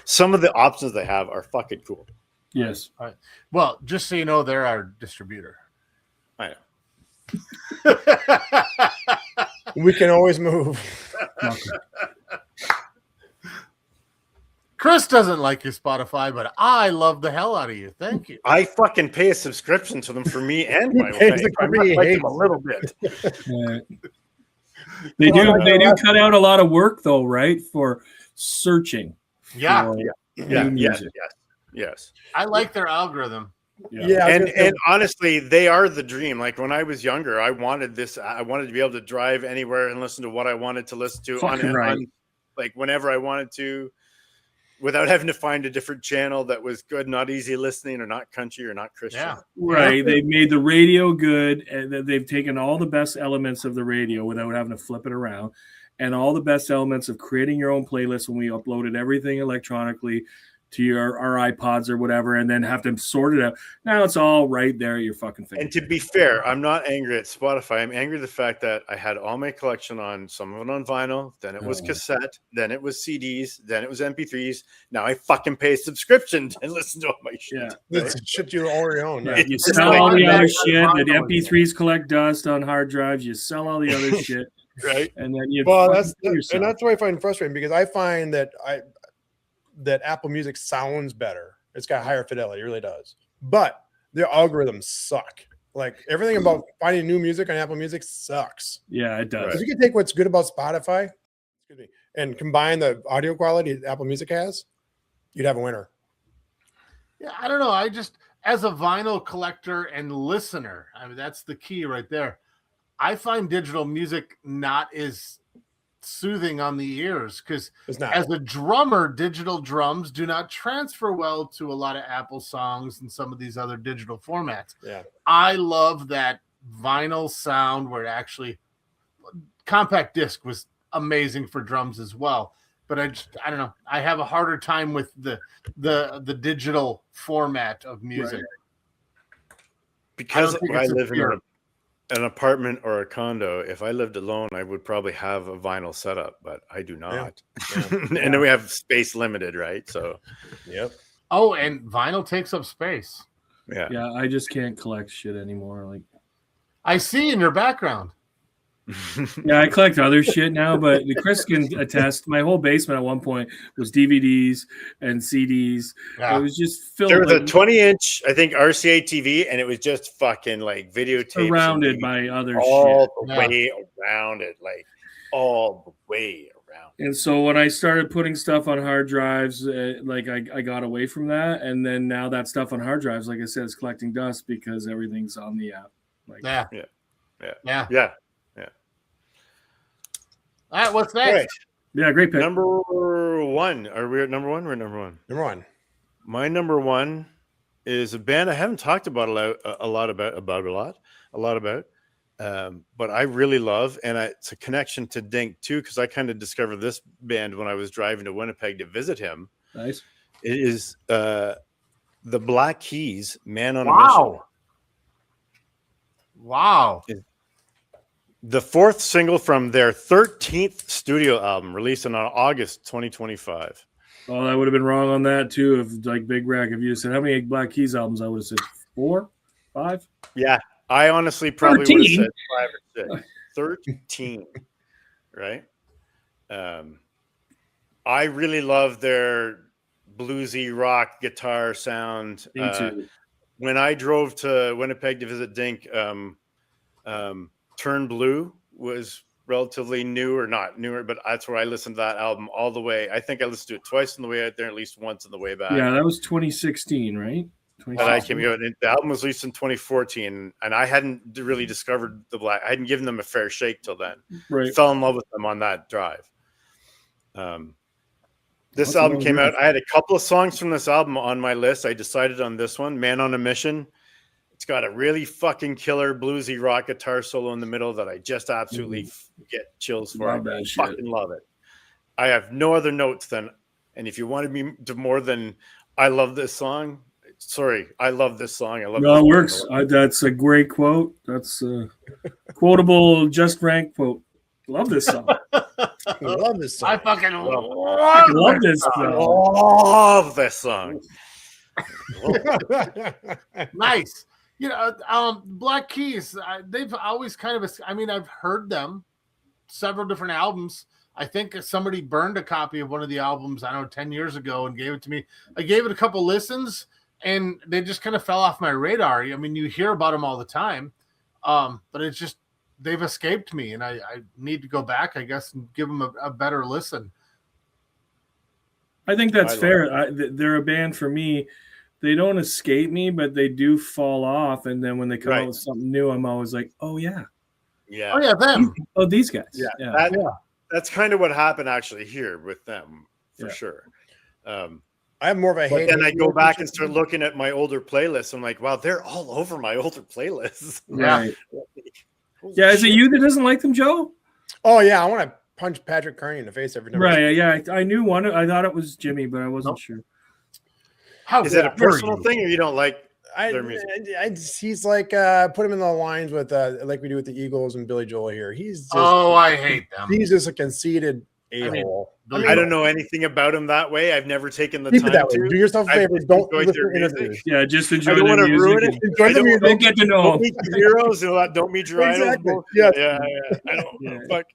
S5: Some of the options they have are fucking cool.
S1: Yes.
S2: All right. Well, just so you know, they're our distributor.
S5: I know.
S4: We can always move.
S2: Chris doesn't like your Spotify, but I love the hell out of you. Thank you.
S5: I fucking pay a subscription to them for me and my wife. I like them a little bit.
S1: They do cut out a lot of work though, right? For searching.
S2: Yeah.
S5: Yes.
S2: I like their algorithm.
S4: Yeah.
S5: And honestly, they are the dream. Like when I was younger, I wanted to be able to drive anywhere and listen to what I wanted to listen to on like whenever I wanted to, without having to find a different channel that was good, not easy listening, or not country, or not Christian.
S2: Yeah.
S1: Right. They've made the radio good, and they've taken all the best elements of the radio without having to flip it around, and all the best elements of creating your own playlist when we uploaded everything electronically to our iPods or whatever, and then have to sort it out. Now it's all right there at your fucking face.
S5: And to be fair, I'm not angry at Spotify. I'm angry at the fact that I had all my collection on, some of it on vinyl, then it was cassette, then it was CDs, then it was MP3s. Now I fucking pay a subscription and listen to all my shit.
S1: Yeah.
S4: That's shit you already own.
S1: Yeah. You sell all the other shit. The MP3s collect dust on hard drives. You sell all the other shit.
S5: Right.
S1: And then you
S4: that's what I find frustrating, because I find that Apple Music sounds better. It's got higher fidelity, it really does. But their algorithms suck. Like everything about finding new music on Apple Music sucks.
S1: Yeah, it does.
S4: If you can take what's good about Spotify and combine the audio quality that Apple Music has, you'd have a winner.
S2: Yeah, I don't know. I just, as a vinyl collector and listener, I mean, that's the key right there. I find digital music not as soothing on the ears, because as a drummer, digital drums do not transfer well to a lot of Apple songs and some of these other digital formats.
S4: Yeah,
S2: I love that vinyl sound where actually compact disc was amazing for drums as well. But I don't know. I have a harder time with the digital format of music.
S5: Right. Because I live in an apartment or a condo. If I lived alone, I would probably have a vinyl setup, but I do not. Yeah. And then we have space limited, right? So,
S4: yep.
S2: Oh, and vinyl takes up space.
S5: Yeah.
S1: Yeah, I just can't collect shit anymore. Like,
S2: I see in your background.
S1: Yeah, I collect other shit now, but Chris can attest. My whole basement at one point was DVDs and CDs.
S2: Yeah.
S1: It was just filled.
S5: There was
S1: like,
S5: a 20-inch, I think, RCA TV, and it was just fucking like videotapes
S1: surrounded
S5: and
S1: by other
S5: all
S1: shit.
S5: the way around it, like all the way around.
S1: And so when I started putting stuff on hard drives, like I got away from that, and then now that stuff on hard drives, like I said, is collecting dust because everything's on the app. Like,
S2: Yeah. All right, what's next?
S5: All right.
S1: yeah, great pick.
S5: Number one. Are we at number one? We're at number one.
S4: Number one.
S5: My number one is a band I haven't talked about a lot about, but I really love, and it's a connection to Dink too, because I kind of discovered this band when I was driving to Winnipeg to visit him.
S1: Nice.
S5: It is the Black Keys, Man on a Mission.
S2: Wow.
S5: The fourth single from their 13th studio album, released in August 2025.
S1: Oh, I would have been wrong on that too. If like Big Rack, if you said how many Black Keys albums, I would have said 4, 5.
S5: Yeah, I honestly probably
S1: 13?
S5: would have said 5 or 6. 13, right? I really love their bluesy rock guitar sound.
S1: Me too.
S5: When I drove to Winnipeg to visit Dink, Turn Blue was relatively new, or not newer, but that's where I listened to that album all the way. I think I listened to it twice on the way out there, at least once on the way back.
S1: Yeah, that was 2016, right?
S5: That I came out. The album was released in 2014, and I hadn't really discovered the Black. I hadn't given them a fair shake till then.
S1: Right.
S5: Fell in love with them on that drive. This album came out. I had a couple of songs from this album on my list. I decided on this one, Man on a Mission. It's got a really fucking killer bluesy rock guitar solo in the middle that I just absolutely get chills for.
S1: Love
S5: I
S1: that
S5: fucking
S1: shit.
S5: love it. I have no other notes than, and if you wanted me to more than I love this song, sorry, I love this song. I love
S1: No,
S5: this
S1: it works.
S5: song.
S1: That's a great quote. That's a quotable, just rank quote. Love this song.
S4: I love this song.
S2: I fucking
S1: Love this
S5: I
S1: song.
S5: love this song.
S2: Nice. You know, Black Keys, they've always kind of, I mean, I've heard them, several different albums. I think somebody burned a copy of one of the albums, I don't know, 10 years ago and gave it to me. I gave it a couple listens and they just kind of fell off my radar. I mean, you hear about them all the time, but it's just, they've escaped me, and I need to go back, I guess, and give them a better listen.
S1: I think that's fair. They're a band for me. They don't escape me, but they do fall off. And then when they come out with something new, I'm always like, oh, yeah.
S5: Yeah.
S2: Oh, yeah, them.
S1: Oh, these guys.
S5: Yeah. That's kind of what happened actually here with them, for sure.
S4: I have more of a hate.
S5: But then I go back and start looking at my older playlists. I'm like, wow, they're all over my older playlists.
S1: Right. Yeah, is it you that doesn't like them, Joe?
S4: Oh, yeah. I want to punch Patrick Carney in the face every time.
S1: Right. Yeah. I knew one. I thought it was Jimmy, but I wasn't sure.
S2: How
S5: is it a personal thing, or you don't like their music?
S4: He's like, put him in the lines with, like we do with the Eagles and Billy Joel here. He's just,
S2: I hate them.
S4: He's just a conceited a-hole.
S5: I don't know anything about him that way. I've never taken the
S4: Keep it
S5: time
S4: that way.
S5: to.
S4: Do yourself a favor. Don't listen
S5: their
S4: to
S5: music.
S4: interviews.
S1: Yeah, just enjoy
S5: I don't want to ruin it.
S4: Enjoy the music.
S1: Don't get to know
S5: Don't
S1: them.
S5: meet your heroes. Don't meet your
S4: Exactly.
S5: idols.
S4: Yes.
S5: Yeah. I don't.
S1: Yeah.
S5: Fuck.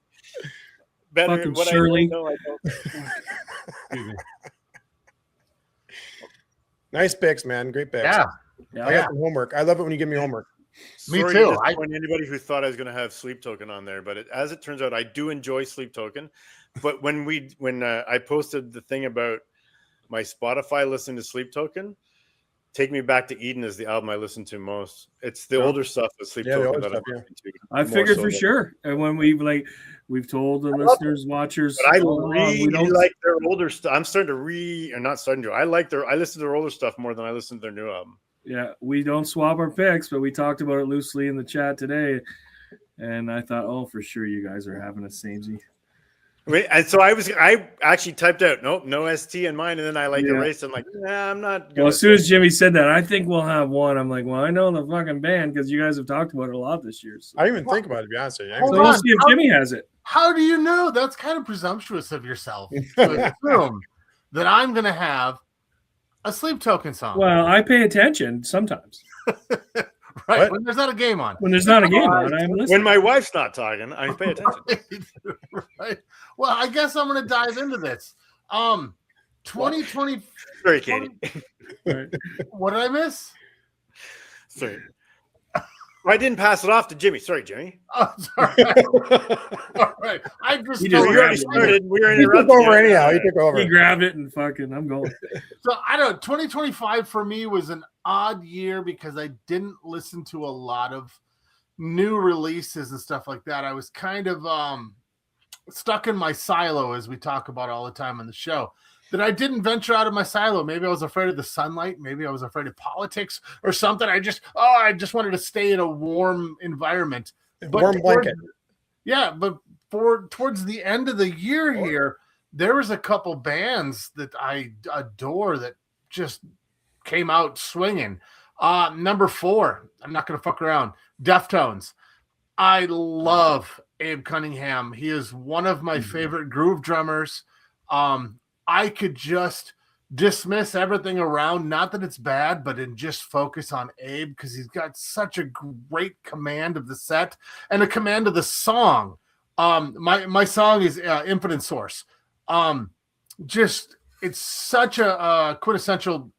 S5: Better
S1: Fucking
S5: what
S1: Shirley.
S5: I know. I don't.
S4: Nice picks, man. Great picks.
S2: Yeah.
S4: I got some homework. I love it when you give me homework.
S2: Me
S5: Sorry
S2: too.
S5: to disappoint anybody who thought I was going to have Sleep Token on there, but as it turns out, I do enjoy Sleep Token. But when I posted the thing about my Spotify listening to Sleep Token, Take Me Back to Eden is the album I listen to most. It's the older stuff with Sleep Token that I'm listening to.
S1: I figured for sure. And when we've told the listeners, watchers,
S5: but I
S1: we don't
S5: like their older stuff. I'm starting to I listen to their older stuff more than I listen to their new album.
S1: Yeah, we don't swap our picks, but we talked about it loosely in the chat today. And I thought, oh, for sure you guys are having a samey.
S5: And so I actually typed out no ST in mine, and then I erased. I'm like, nah, I'm not.
S1: Well, as soon as Jimmy said that, I think we'll have one. I'm like, well, I know the fucking band because you guys have talked about it a lot this year. So.
S4: I didn't even think about it, to be honest with you.
S2: Hold
S1: So we'll
S2: on.
S1: see if Jimmy has it.
S2: How do you know? That's kind of presumptuous of yourself to assume that I'm going to have a Sleep Token song.
S1: Well, I pay attention sometimes.
S2: Right.
S4: What?
S2: When there's not a game on.
S1: When there's not a game on, I'm listening.
S5: When my wife's not talking, I pay attention.
S2: Right. Well, I guess I'm going to dive into this. 2020.
S5: Sorry, Katie.
S1: Right.
S2: What did I miss?
S5: Sorry. I didn't pass it off to Jimmy. Sorry, Jimmy.
S2: Oh, sorry. All right. I just
S1: You
S5: We
S1: just
S2: know-
S5: already started. We were
S4: He took
S5: interrupting.
S4: over
S5: you.
S4: anyhow. He took over.
S1: He grabbed it and fucking, I'm going.
S2: So I don't know. 2025 for me was an odd year because I didn't listen to a lot of new releases and stuff like that. I was kind of stuck in my silo, as we talk about all the time on the show. That I didn't venture out of my silo. Maybe I was afraid of the sunlight. Maybe I was afraid of politics or something. I just wanted to stay in a warm environment.
S4: Warm blanket.
S2: But towards the end of the year here, there was a couple bands that I adore that just came out swinging. Number 4, I'm not going to fuck around. Deftones. I love Abe Cunningham. He is one of my favorite groove drummers. I could just dismiss everything around, not that it's bad, but and just focus on Abe because he's got such a great command of the set and a command of the song. My song is Infinite Source. Just it's such a quintessential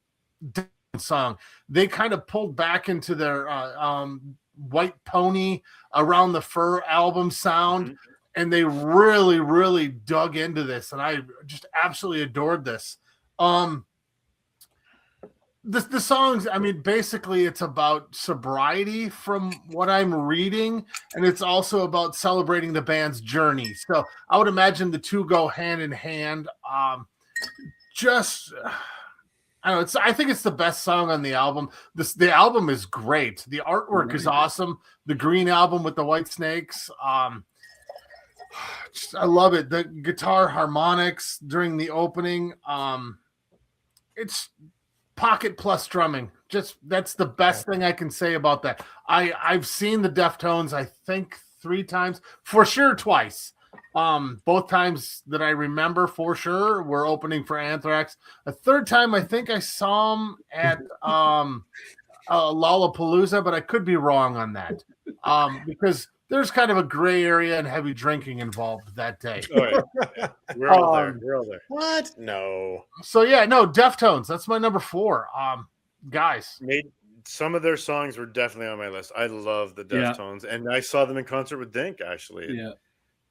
S2: song. They kind of pulled back into their White Pony Around the Fur album sound. And they really, really dug into this, and I just absolutely adored this. The songs, I mean, basically it's about sobriety from what I'm reading, and it's also about celebrating the band's journey. So I would imagine the two go hand in hand. I don't know. I think it's the best song on the album. The album is great. The artwork is awesome. The green album with the white snakes. I love it. The guitar harmonics during the opening. It's pocket plus drumming. Just that's the best thing I can say about that. I've seen the Deftones, I think 3 times, for sure twice. Both times that I remember for sure were opening for Anthrax. A third time I think I saw them at Lollapalooza, but I could be wrong on that. Because there's kind of a gray area and heavy drinking involved that day.
S5: Oh, yeah. We're all there. We're all there.
S4: What? No.
S2: So yeah, no, Deftones. That's my number 4. Guys.
S5: Some of their songs were definitely on my list. I love the Deftones, and I saw them in concert with Dink actually.
S1: Yeah.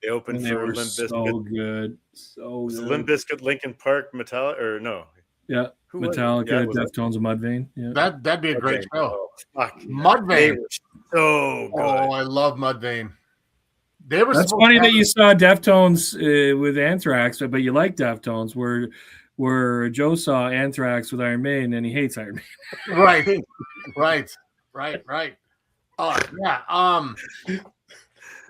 S5: They opened
S1: They
S5: for
S1: were
S5: Limp Bizkit.
S1: so good. So
S5: Was it
S1: good.
S5: Limp Bizkit, Linkin Park, Metallica, or no?
S1: Yeah.
S5: Who was it?
S1: Metallica,
S5: Yeah, was it?
S1: Deftones, and Mudvayne. Yeah.
S2: That'd be a great
S5: Okay.
S2: show.
S5: Oh, fuck. They
S2: Mudvayne.
S5: were so good.
S2: Oh, I love Mudvayne. They were
S1: That's
S2: supposed
S1: funny
S2: to
S1: that
S2: have-
S1: you saw Deftones with Anthrax, but you like Deftones. Where Joe saw Anthrax with Iron Maiden and he hates Iron Maiden.
S2: Right. Oh yeah.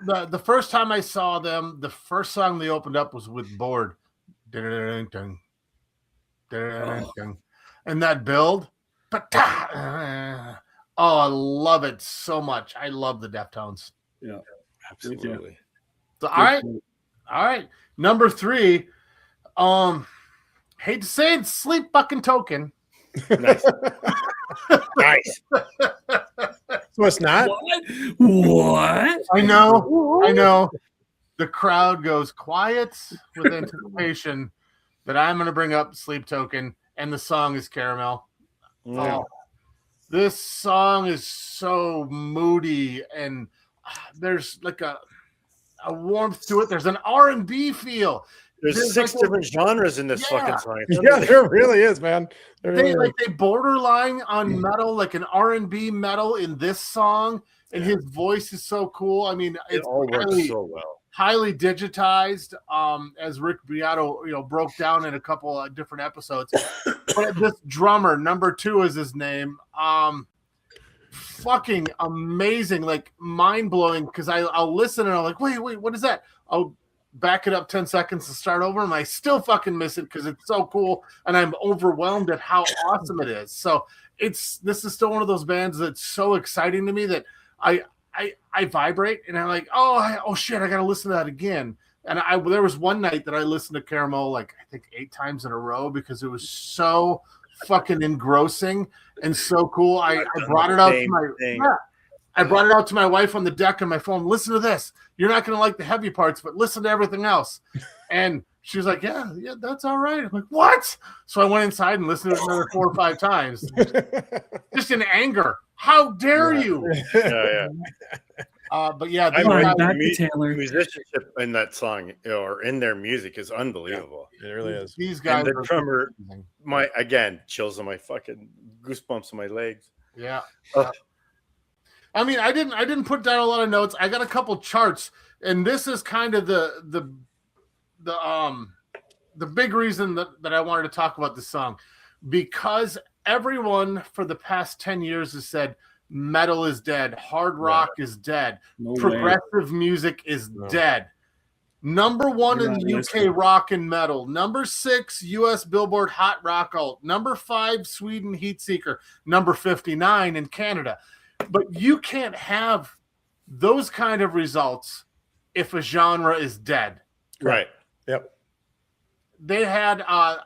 S2: The first time I saw them, the first song they opened up was with Bored. And that build. Oh, I love it so much. I love the Deftones.
S1: Yeah.
S5: Absolutely.
S2: So, all right. Number 3. Hate to say it, Sleep Fucking Token.
S5: Nice. Nice.
S4: So it's not.
S1: What?
S2: I know. The crowd goes quiet with anticipation that I'm going to bring up Sleep Token, and the song is Caramel. Oh, this song is so moody, and there's like a warmth to it. There's an R&B feel.
S5: There's 6
S2: like
S5: different genres in this fucking song.
S4: Yeah, there really is, man. There really is.
S2: They borderline on metal, like an R&B metal in this song, and his voice is so cool. I mean,
S5: It
S2: it's
S5: all works so well.
S2: highly digitized, as Rick Beato, broke down in a couple of different episodes. But this drummer, number 2 is his name. Fucking amazing, like mind-blowing, because I'll listen and I'm like, wait, what is that? I'll back it up 10 seconds to start over, and I still fucking miss it because it's so cool, and I'm overwhelmed at how awesome it is. So this is still one of those bands that's so exciting to me that I vibrate, and I'm like, oh shit, I gotta listen to that again. And there was one night that I listened to Caramel like I think 8 times in a row because it was so fucking engrossing and so cool. I brought it up to my I brought it out to my wife on the deck on my phone. Listen to this. You're not going to like the heavy parts, but listen to everything else. And she was like, yeah, that's all right. I'm like, what? So I went inside and listened to it another 4 or 5 times, just in anger. How dare you?
S5: Yeah.
S2: But yeah,
S5: I mean,
S1: back to Taylor.
S5: musicianship in that song or in their music is unbelievable.
S4: It really is.
S2: these guys.
S5: And the
S2: are
S5: drummer,
S2: amazing.
S5: again, chills on my fucking goosebumps on my legs.
S2: Yeah.
S5: Oh.
S2: I mean, I didn't put down a lot of notes. I got a couple charts, and this is kind of the big reason that I wanted to talk about this song, because everyone for the past 10 years has said metal is dead, hard rock is dead, progressive music is dead. Number 1 in the UK rock and metal, number 6 US Billboard Hot Rock Alt, number 5 Sweden Heatseeker, number 59 in Canada. But you can't have those kind of results if a genre is dead.
S5: Right.
S4: Yep.
S2: They had I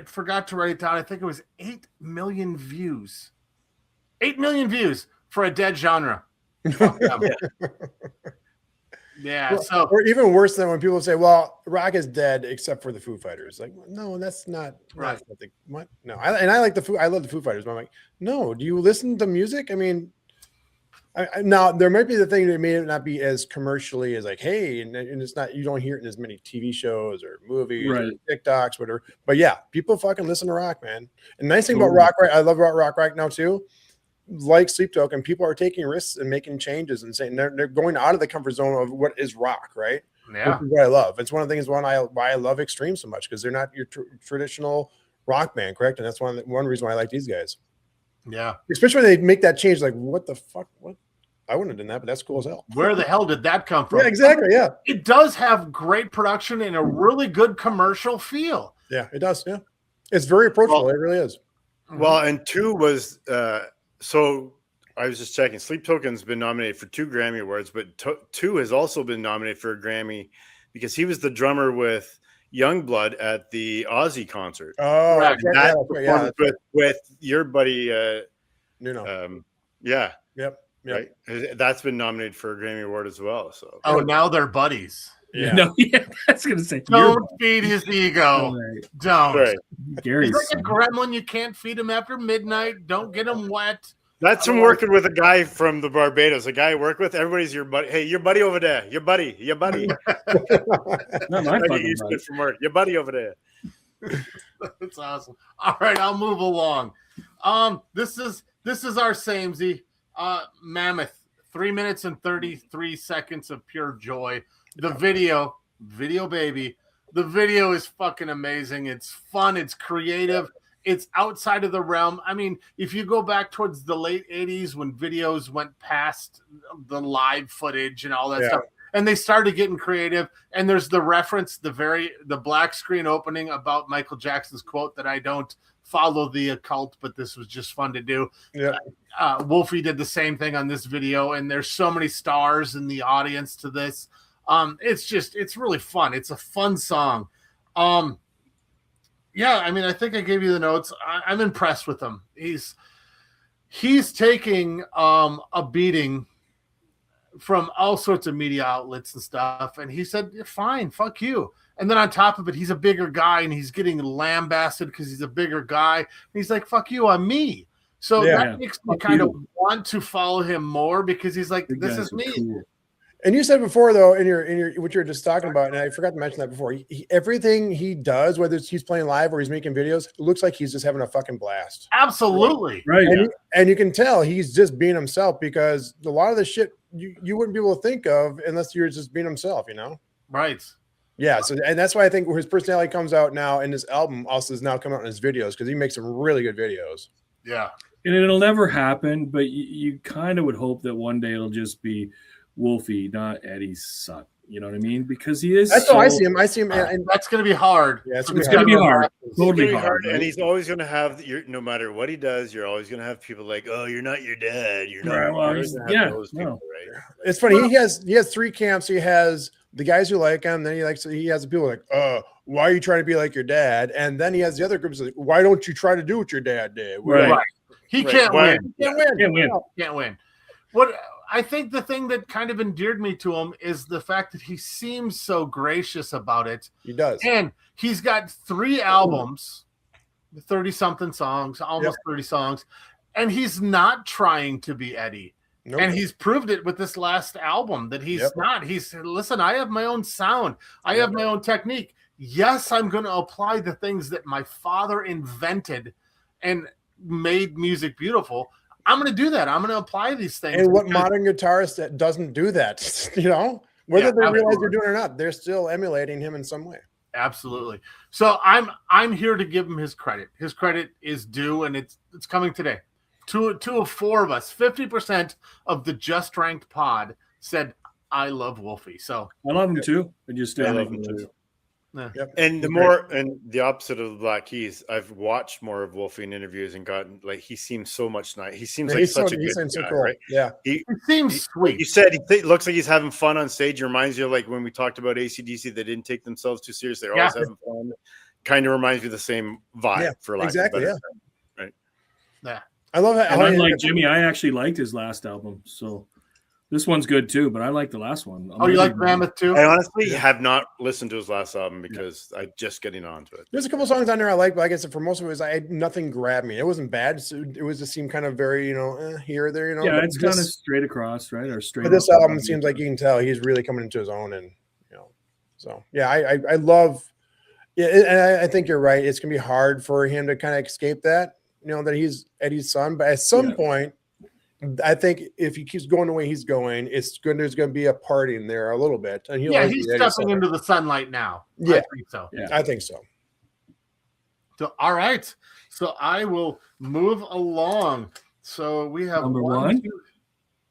S2: forgot to write it down. I think it was 8 million views. 8 million views for a dead genre. Yeah. So,
S4: or even worse than when people say, "Well, rock is dead except for the Foo Fighters." Like, no, that's not
S2: right.
S4: What? No, I like the Foo. I love the Foo Fighters. But I'm like, no. Do you listen to music? I mean, now there might be the thing that may not be as commercially as like, hey, and it's not. You don't hear it in as many TV shows or movies, or TikToks, whatever. But yeah, people fucking listen to rock, man. And the nice thing about rock, right? I love rock right now too. Like Sleep Token, people are taking risks and making changes and saying they're going out of the comfort zone of what is rock, right?
S2: Yeah,
S4: which is what I love. It's one of the things why I love Extreme so much, because they're not your traditional rock band, correct? And that's one reason why I like these guys.
S2: Yeah,
S4: especially when they make that change. Like, what the fuck? What? I wouldn't have done that, but that's cool as hell.
S2: Where the hell did that come from?
S4: Yeah, exactly. Yeah,
S2: it does have great production and a really good commercial feel.
S4: Yeah, it does. Yeah, it's very approachable. Well, it really is.
S5: Well, and 2 was. So I was just checking. Sleep Token's been nominated for 2 Grammy Awards, but 2 has also been nominated for a Grammy because he was the drummer with Youngblood at the Ozzy concert.
S4: Oh,
S5: right. With your buddy. Yeah.
S4: Yep.
S5: Right. That's been nominated for a Grammy Award as well. So.
S2: Oh, now they're buddies.
S1: Yeah. No, yeah, that's gonna say.
S2: Don't feed his ego.
S1: Right.
S2: Don't.
S5: Right.
S2: He's like a gremlin. You can't feed him after midnight. Don't get him wet.
S5: That's from working with a guy from the Barbados. A guy I work with. Everybody's your buddy. Hey, your buddy over there. Your buddy. Not
S1: my buddy.
S5: From work. Your buddy over there.
S2: That's awesome. All right, I'll move along. This is our samey. Mammoth. 3 minutes and 33 seconds of pure joy. The video baby. The video is fucking amazing. It's fun. It's creative. It's outside of the realm. I mean, if you go back towards the late 80s when videos went past the live footage and all that stuff, and they started getting creative, and there's the reference, the black screen opening about Michael Jackson's quote that I don't follow the occult, but this was just fun to do.
S4: Yeah.
S2: Wolfie did the same thing on this video, and there's so many stars in the audience to this. It's really fun. It's a fun song. Yeah, I mean, I think I gave you the notes. I'm impressed with him. He's taking a beating from all sorts of media outlets and stuff, and he said, fine, fuck you. And then on top of it, he's a bigger guy, and he's getting lambasted because he's a bigger guy. And he's like, fuck you, I'm me. So that makes me kind of want to follow him more, because he's like, this is me. Cool.
S4: And you said before, though, in your what you were just talking about, and I forgot to mention that before, everything he does, whether he's playing live or he's making videos, it looks like he's just having a fucking blast.
S2: Absolutely.
S1: Right.
S4: And you can tell he's just being himself, because a lot of the shit you wouldn't be able to think of unless you're just being himself, you know?
S2: Right.
S4: Yeah. So, and that's why I think his personality comes out now, and his album also is now coming out in his videos, because he makes some really good videos.
S2: Yeah.
S1: And it'll never happen, but you kind of would hope that one day it'll just be Wolfie, not Eddie's son. You know what I mean? Because he is.
S4: That's how I see him. I see him,
S2: and that's going to be hard.
S4: Yeah,
S1: it's going to be hard. Totally hard.
S5: And he's always going to have no matter what he does, you're always going to have people like, "Oh, you're not your dad. You're not."
S1: Right, well,
S5: those people, right?
S4: It's funny. He has 3 camps. He has the guys who like him. Then he has the people like, why are you trying to be like your dad? And then he has the other groups like, why don't you try to do what your dad did?
S2: Right. He can't win.
S1: Can't win.
S2: Can't win. What I think the thing that kind of endeared me to him is the fact that he seems so gracious about it.
S4: He does.
S2: And he's got 3 albums, 30-something songs, almost 30 songs, and he's not trying to be Eddie.
S4: Nope.
S2: And he's proved it with this last album that he's not. He's listen, I have my own sound. I have my own technique. Yes, I'm going to apply the things that my father invented and made music beautiful. I'm going to do that. I'm going to apply these things.
S4: And what modern guitarist that doesn't do that, you know, whether they realize they're doing it or not, they're still emulating him in some way.
S2: Absolutely. So I'm here to give him his credit. His credit is due, and it's coming today. Two of 4 of us, 50% of the Just Ranked pod said, I love Wolfie. So
S1: I love him too. I
S5: love him too.
S2: Yeah.
S4: Yep.
S5: And the opposite of the Black Keys, I've watched more of Wolfie in interviews and gotten like he seems so much nice. He seems like such a good guy, right?
S4: Yeah,
S2: he seems sweet.
S5: You said he looks like he's having fun on stage. It reminds you of like when we talked about AC/DC, they didn't take themselves too seriously. They're always having fun. Kind of reminds me of the same vibe for like
S4: exactly.
S5: term, right?
S2: Yeah.
S4: I love
S1: and unlike Jimmy, I actually liked his last album. So this one's good too, but I like the last one.
S2: You like Mammoth too?
S5: I honestly have not listened to his last album because I'm just getting onto it.
S4: There's a couple songs on there I like, but like I said, for most of it, nothing grabbed me. It wasn't bad. It was just seemed kind of very, here or there,
S1: Yeah, it's kind of straight across, right? Or straight.
S4: But this album seems like you can tell he's really coming into his own, and so yeah, I love. Yeah, and I think you're right. It's gonna be hard for him to kind of escape that, that he's Eddie's son. But at some point, I think if he keeps going the way he's going, there's going to be a party in there a little bit. And
S2: he's stepping into the sunlight now.
S4: Yeah,
S2: I think so.
S4: Yeah, I think so.
S2: So, all right. So I will move along. So we have
S1: number 1.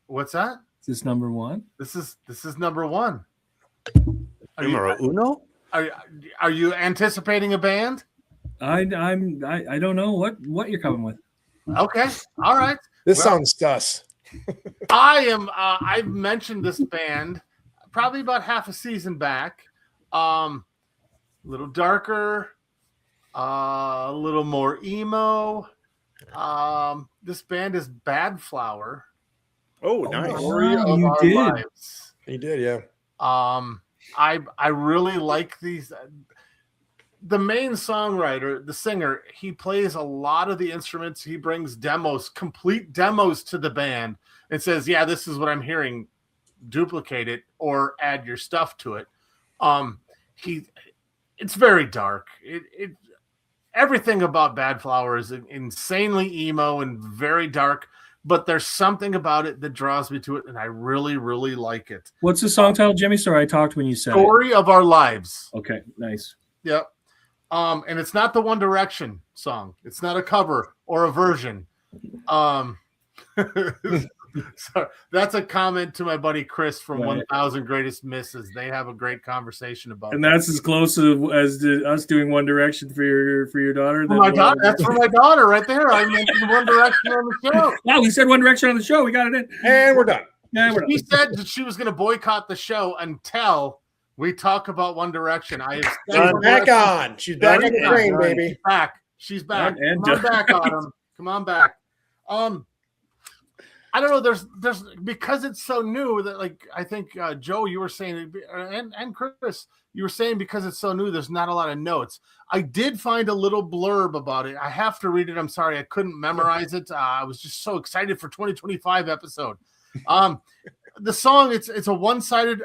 S2: What's that?
S1: Is this number 1?
S2: This is number 1.
S5: Numero uno?
S2: Are you anticipating a band?
S1: I don't know what you're coming with.
S2: Okay. All right.
S4: This sounds sus.
S2: I've mentioned this band probably about half a season back. A little darker, a little more emo. This band is Bad Flower.
S5: Oh, nice.
S1: You did.
S2: Lives.
S4: He did, yeah.
S2: I really like these. The main songwriter, the singer, he plays a lot of the instruments. He brings complete demos to the band and says, yeah, this is what I'm hearing. Duplicate it or add your stuff to it. It's very dark. Everything about Bad Flower is insanely emo and very dark, but there's something about it that draws me to it, and I really, really like it.
S1: What's the song title, Jimmy? Sorry, I talked when you said
S2: Story of Our Lives.
S1: Okay, nice.
S2: Yep. And it's not the One Direction song. It's not a cover or a version. So that's a comment to my buddy Chris from 1000 Greatest Misses. They have a great conversation about
S1: and that's as close as us doing One Direction for your daughter.
S2: For my daughter. That's for my daughter right there. I mentioned One Direction on the show.
S1: Wow, we said One Direction on the show. We got it in.
S4: And we're done.
S2: She said that she was going to boycott the show until we talk about One Direction.
S4: She's back on. She's back on the train, baby.
S2: She's back. Come on back, Autumn. Come on back. I don't know. There's because it's so new that, like, I think Joe, you were saying, and Chris, you were saying because it's so new, there's not a lot of notes. I did find a little blurb about it. I have to read it. I'm sorry, I couldn't memorize it. I was just so excited for 2025 episode. The song, it's a one-sided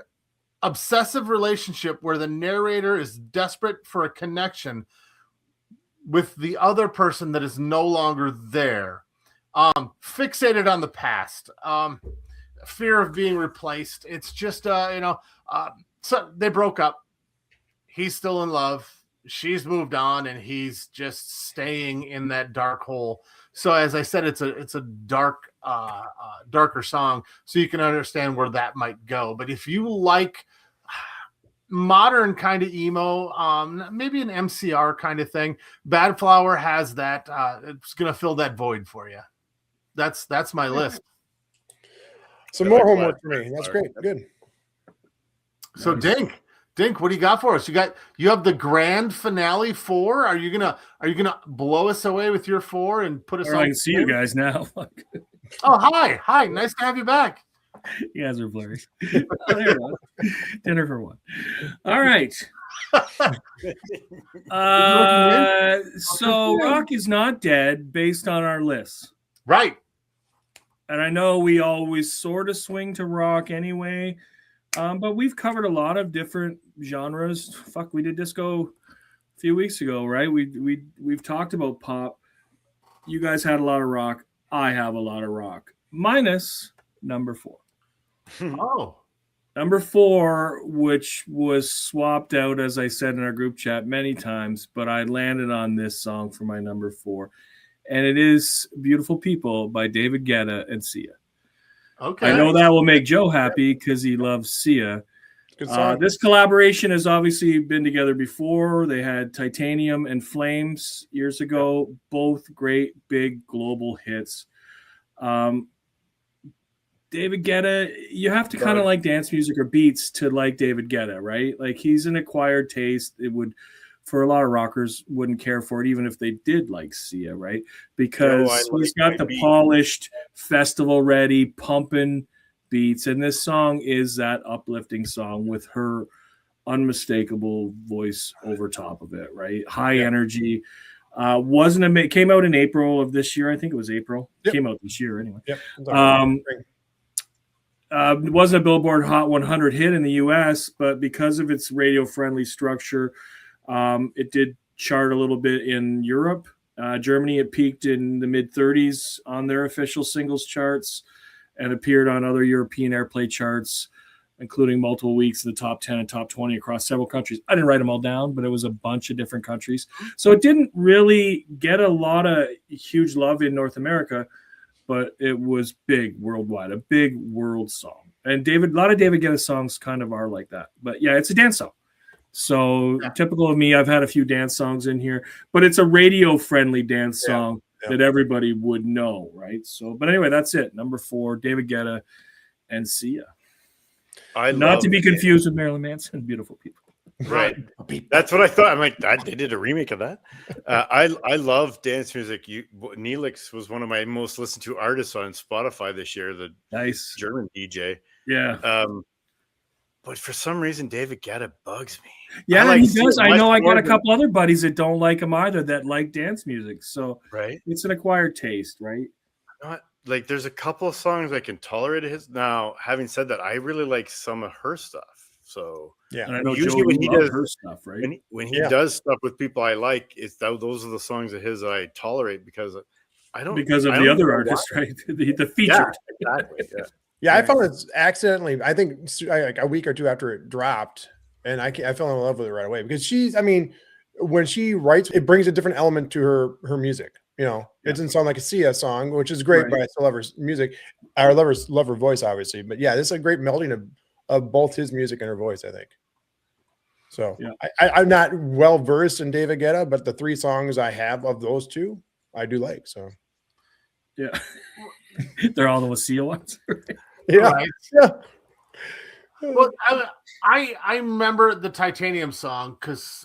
S2: obsessive relationship where the narrator is desperate for a connection with the other person that is no longer there. Fixated on the past, fear of being replaced. It's just, so they broke up. He's still in love. She's moved on, and he's just staying in that dark hole. So as I said, it's a dark, darker song, so you can understand where that might go. But if you like modern kind of emo, maybe an MCR kind of thing, Bad Flower has that. It's going to fill that void for you. That's my list.
S4: Some more homework for me. That's great. Good.
S2: So Dink, what do you got for us? You have the grand finale 4. Are you gonna blow us away with your 4 and put us on?
S1: I can see you guys now.
S2: Oh, hi, nice to have you back.
S1: You guys are blurry. Oh, there it was. Dinner for one. All right. So rock is not dead based on our lists.
S2: Right.
S1: And I know we always sort of swing to rock anyway, but we've covered a lot of different genres. Fuck, we did disco a few weeks ago, right? We've talked about pop. You guys had a lot of rock. I have a lot of rock. Minus number 4.
S2: Oh.
S1: Number 4, which was swapped out, as I said in our group chat many times, but I landed on this song for my number 4. And it is Beautiful People by David Guetta and Sia.
S2: Okay.
S1: I know that will make Joe happy because he loves Sia. This collaboration has obviously been together before. They had Titanium and Flames years ago, both great big global hits. David Guetta, you have to kind of like dance music or beats to like David Guetta, right? Like he's an acquired taste. It would, for a lot of rockers, wouldn't care for it even if they did like Sia, right? Because he's got the polished, festival-ready, pumping beats, and this song is that uplifting song with her unmistakable voice over top of it, right? High energy. Came out in April of this year. I think it was April. Yep. Came out this year anyway.
S4: Yep.
S1: It wasn't a Billboard Hot 100 hit in the US, but because of its radio-friendly structure, it did chart a little bit in Europe. Germany, it peaked in the mid-30s on their official singles charts and appeared on other European airplay charts, including multiple weeks in the top 10 and top 20 across several countries. I didn't write them all down, but it was a bunch of different countries. So it didn't really get a lot of huge love in North America, but it was big worldwide, a big world song. And a lot of David Guetta songs kind of are like that. But yeah, it's a dance song. So typical of me, I've had a few dance songs in here, but it's a radio-friendly dance song that everybody would know, right? So, but anyway, that's it. Number 4, David Guetta and Sia. Not to be confused with Marilyn Manson, Beautiful People.
S5: Right. That's what I thought. I'm like, they did a remake of that. I love dance music. Neelix was one of my most listened to artists on Spotify this year, the
S1: nice
S5: German DJ.
S1: Yeah.
S5: But for some reason, David Guetta bugs me.
S1: Yeah, he does. I know I got a couple other buddies that don't like him either that like dance music. So it's an acquired taste, right?
S5: Not like there's a couple of songs I can tolerate his. Now, having said that, I really like some of her stuff. So
S1: and I know
S5: usually when he does
S1: her stuff, right?
S5: When he does stuff with people I like, those are the songs of his I tolerate because of the other artist, right? The featured. Yeah, exactly. Yeah.
S4: Yeah, I found it accidentally. I think like a week or two after it dropped, and I fell in love with it right away because when she writes, it brings a different element to her music. You know, it doesn't sound like a Sia song, which is great, but I still love her music. I love her voice, obviously. But yeah, this is a great melding of both his music and her voice, I think. So I'm not well versed in David Guetta, but the 3 songs I have of those 2, I do like. So
S1: yeah, they're all the Sia ones.
S4: Yeah.
S2: Well, I remember the Titanium song because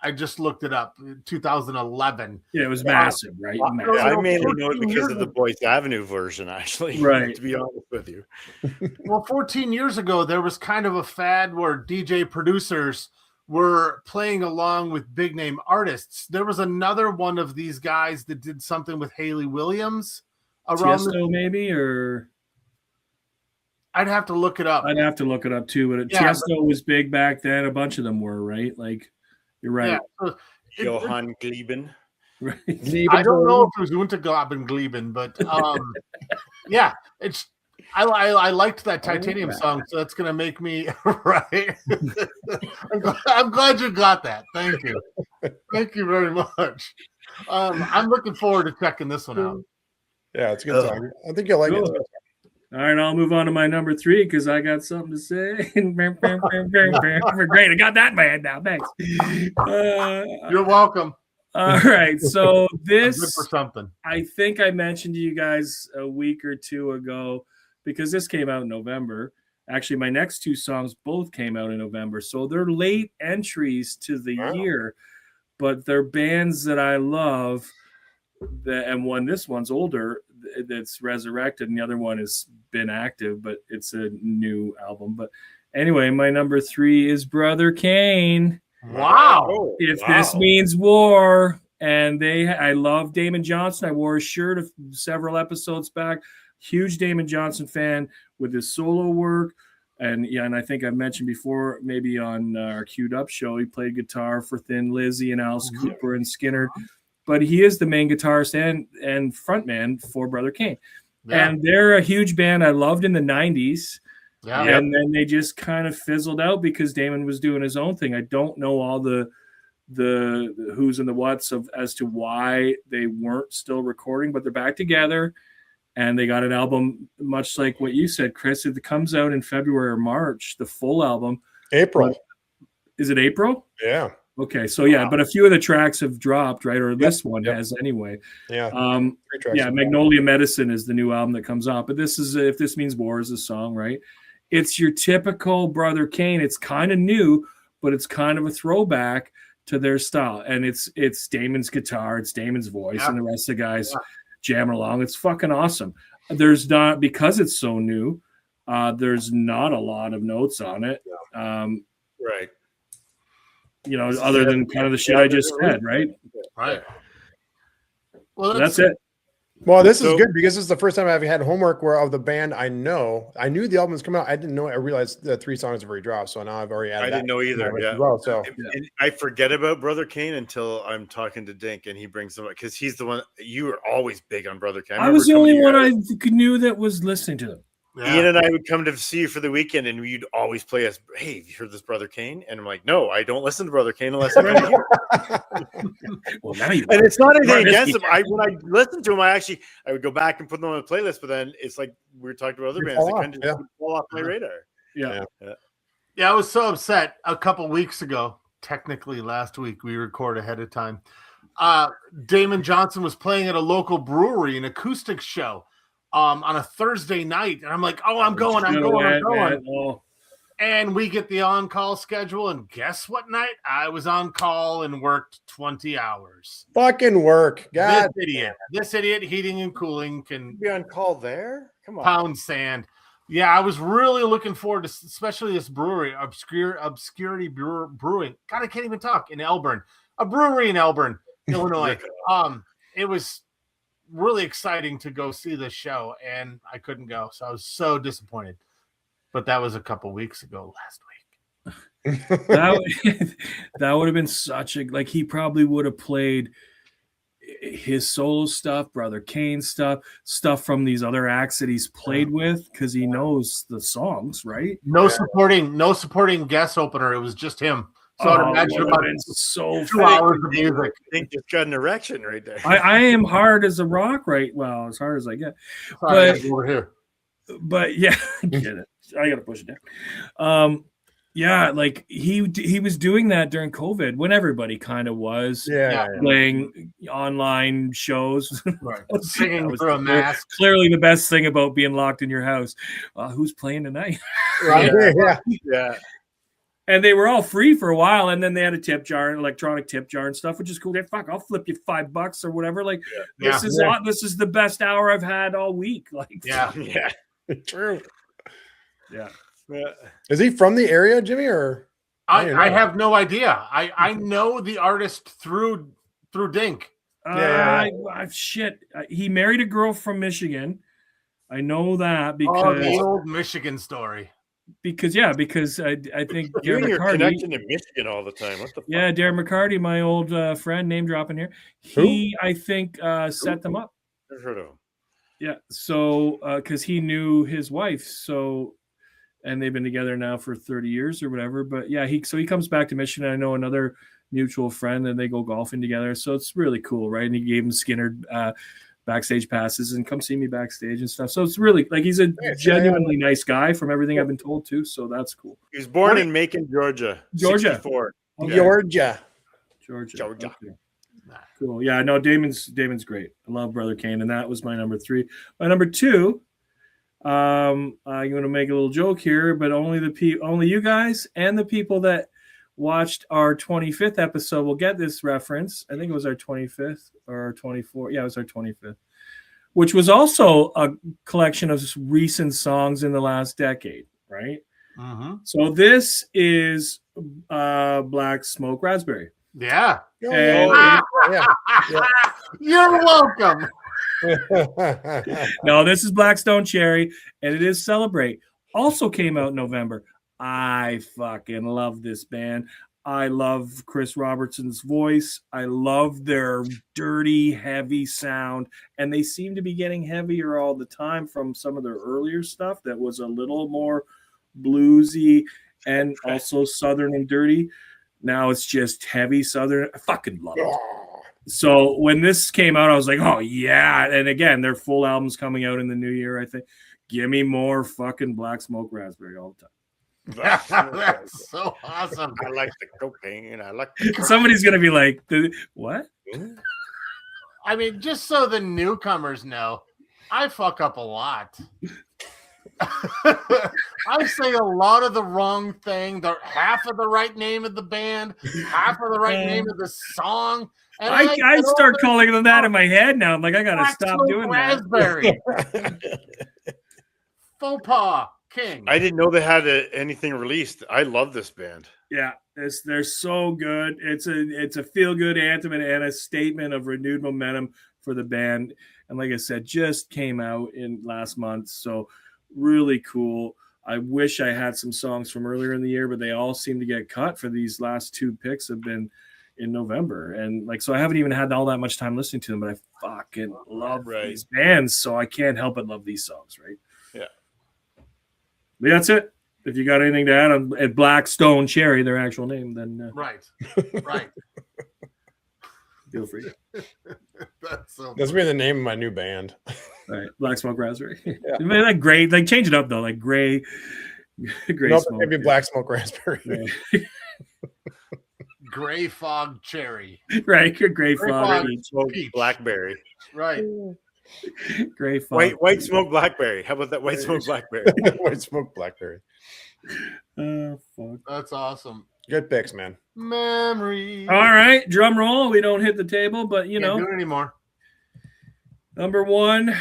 S2: I just looked it up. 2011.
S1: Yeah, it was massive, right?
S5: I mainly know it because of the Boyce Avenue version, actually.
S1: Right.
S5: To be honest with you.
S2: Well, 14 years ago, there was kind of a fad where DJ producers were playing along with big name artists. There was another one of these guys that did something with Hayley Williams around
S1: Tiesto, maybe, or
S2: I'd have to look it up.
S1: I'd have to look it up too. But Tiesto was big back then. A bunch of them were, right? Like, you're right.
S2: Yeah.
S5: Johann Gleben.
S1: Right.
S2: I don't know if it was Untergleben Gleben, but yeah, it's. I liked that Titanium song, so that's gonna make me right. I'm glad you got that. Thank you. Thank you very much. I'm looking forward to checking this one out.
S4: Yeah, it's a good song. I think you'll like it.
S1: All right, I'll move on to my number 3 because I got something to say. Great, I got that man now. Thanks.
S2: You're welcome.
S1: All right, so this
S2: good for something.
S1: I think I mentioned to you guys a week or 2 ago because this came out in November. Actually, my next 2 songs both came out in November, so they're late entries to the year, but they're bands that I love. this one's older, that's resurrected, and the other one has been active, but it's a new album. But anyway, my number 3 is Brother Kane.
S2: Wow.
S1: If This Means War. And I love Damon Johnson. I wore his shirt several episodes back. Huge Damon Johnson fan with his solo work. And I think I've mentioned before, maybe on our Queued Up show, he played guitar for Thin Lizzy and Alice Cooper and Skynyrd. But he is the main guitarist and frontman for Brother Kane. Yeah. And they're a huge band I loved in the 90s. Yeah. And then they just kind of fizzled out because Damon was doing his own thing. I don't know all the who's and the whats as to why they weren't still recording, but they're back together. And they got an album, much like what you said, Chris. It comes out in February or March, the full album.
S4: April.
S1: Is it April?
S4: Yeah.
S1: Okay. So, but a few of the tracks have dropped, right? Or this one has anyway.
S4: Yeah.
S1: Magnolia Medicine is the new album that comes out. But this is If This Means War is a song, right? It's your typical Brother Kane. It's kind of new, but it's kind of a throwback to their style. And it's Damon's guitar, it's Damon's voice, and the rest of the guys jamming along. It's fucking awesome. There's not, because it's so new, there's not a lot of notes on it.
S5: Right.
S1: Other than kind of the shit I just said, right?
S2: Right. Well,
S1: that's it.
S4: Well, this is good because this is the first time I've had homework where of the band I knew. I knew the album was coming out. I didn't know. I realized the 3 songs have already dropped, so now I've already added.
S5: I didn't know either. Yeah.
S4: Well, so
S5: and I forget about Brother Kane until I'm talking to Dink, and he brings them up because he's the one. You were always big on Brother Kane.
S1: I was the only one I knew that was listening to them.
S5: Yeah. Ian and I would come to see you for the weekend, and you'd always play us. Hey, have you heard this Brother Kane? And I'm like, no, I don't listen to Brother Kane unless I'm right here.
S1: Well, now you.
S5: And it's not anything against him. When I listened to him, I would go back and put them on the playlist. But then it's like we were talking about other bands that kind of just fall off my radar.
S1: Yeah.
S2: I was so upset a couple weeks ago. Technically, last week we record ahead of time. Damon Johnson was playing at a local brewery, an acoustic show. On a Thursday night, and I'm like, I'm going. And we get the on-call schedule, and guess what night? I was on call and worked 20 hours.
S4: Fucking work. God.
S2: This idiot, heating and cooling can
S5: be on call there? Come on.
S2: Pound sand. Yeah, I was really looking forward to, especially this brewery, Obscurity Brewing. God, I can't even talk, in Elburn. A brewery in Elburn, Illinois. It was really exciting to go see this show, and I couldn't go, so I was so disappointed. But that was a couple weeks ago last week.
S1: that would have been such a, like, he probably would have played his solo stuff, Brother Kane stuff from these other acts that he's played with, because he knows the songs, right?
S2: No supporting guest opener. It was just him. So I'd imagine about
S1: so
S2: 2 hours of music.
S5: I think just got an erection right there.
S1: I am hard as a rock, right? Well, as hard as I get.
S2: Sorry, over here.
S1: But yeah, get it. I gotta push it down. Yeah, like he was doing that during COVID when everybody kind of was playing online shows.
S2: Right. Singing through a mask.
S1: Clearly the best thing about being locked in your house. Who's playing tonight?
S4: Right.
S5: Yeah.
S1: And they were all free for a while, and then they had a tip jar, an electronic tip jar and stuff, which is cool. Fuck, I'll flip you $5 or whatever. Like this is the best hour I've had all week. Like
S4: True.
S1: Yeah.
S4: Is he from the area, Jimmy? Or
S2: I have no idea. I know the artist through Dink.
S1: Shit. He married a girl from Michigan. I know that because
S2: the old Michigan story.
S1: Because I think
S5: Darren McCarty connection to Michigan all the time. What the fuck?
S1: Yeah, Darren McCarty, my old friend, name dropping here. He I think set them up.
S5: I've heard of him.
S1: Yeah, so because he knew his wife, and they've been together now for 30 years or whatever. But yeah, he comes back to Michigan. I know another mutual friend, and they go golfing together. So it's really cool, right? And he gave him Skynyrd backstage passes and come see me backstage and stuff. So it's really like he's a genuinely nice guy from everything I've been told too. So that's cool.
S5: He was born in Macon, Georgia. 64.
S1: Okay.
S4: Georgia.
S1: Okay. Cool. Yeah, no, Damon's great. I love Brother Kane, and that was my number 3. My number 2, I'm going to make a little joke here, but only you guys and the people that watched our 25th episode, we'll get this reference. I think it was our 25th or our 24th. Yeah, it was our 25th, which was also a collection of recent songs in the last decade, right? So this is Black Smoke Raspberry.
S2: Yeah.
S1: And
S2: You're welcome.
S1: no, this is Blackstone Cherry, and it is Celebrate. Also came out in November. I fucking love this band. I love Chris Robertson's voice. I love their dirty, heavy sound. And they seem to be getting heavier all the time from some of their earlier stuff that was a little more bluesy and also southern and dirty. Now it's just heavy southern. I fucking love it. So when this came out, I was like, oh, yeah. And again, their full album's coming out in the new year, I think. Give me more fucking Black Smoke Raspberry all the time.
S2: That's so awesome.
S5: I like the cocaine. I like
S1: Somebody's going to be like, what?
S2: I mean, just so the newcomers know, I fuck up a lot. I say a lot of the wrong thing, half of the right name of the band, half of the right name of the song. And
S1: I start calling them that in my head now. I'm like, I gotta stop doing
S2: Raspberry. Faux pas king.
S5: I didn't know they had anything released. I love this band.
S1: Yeah, they're so good. It's a feel good anthem and a statement of renewed momentum for the band. And like I said, just came out in last month, so really cool. I wish I had some songs from earlier in the year, but they all seem to get cut for these last two picks have been in November. And like, so I haven't even had all that much time listening to them, but I fucking love these bands. So I can't help but love these songs. Right.
S5: Yeah.
S1: But that's it. If you got anything to add on at Blackstone Cherry, their actual name, then
S2: right.
S1: Feel free.
S2: That's
S4: be the name of my new band.
S1: Right. Black Smoke Raspberry. Yeah. Like gray, like change it up though, like gray
S4: nope,
S1: smoke.
S4: Maybe Black Smoke Raspberry.
S1: Right.
S2: Gray Fog Cherry.
S1: Right. Gray Fog.
S5: Smoke Blackberry.
S2: Right.
S1: Gray Fog.
S5: White Smoke Blackberry. How about that White Smoke Blackberry?
S4: White Smoke Blackberry.
S1: Fuck.
S2: That's awesome.
S4: Good picks, man.
S2: Memory.
S1: All right. Drum roll. We don't hit the table, but you
S2: Can't
S1: know.
S2: do it anymore.
S1: Number one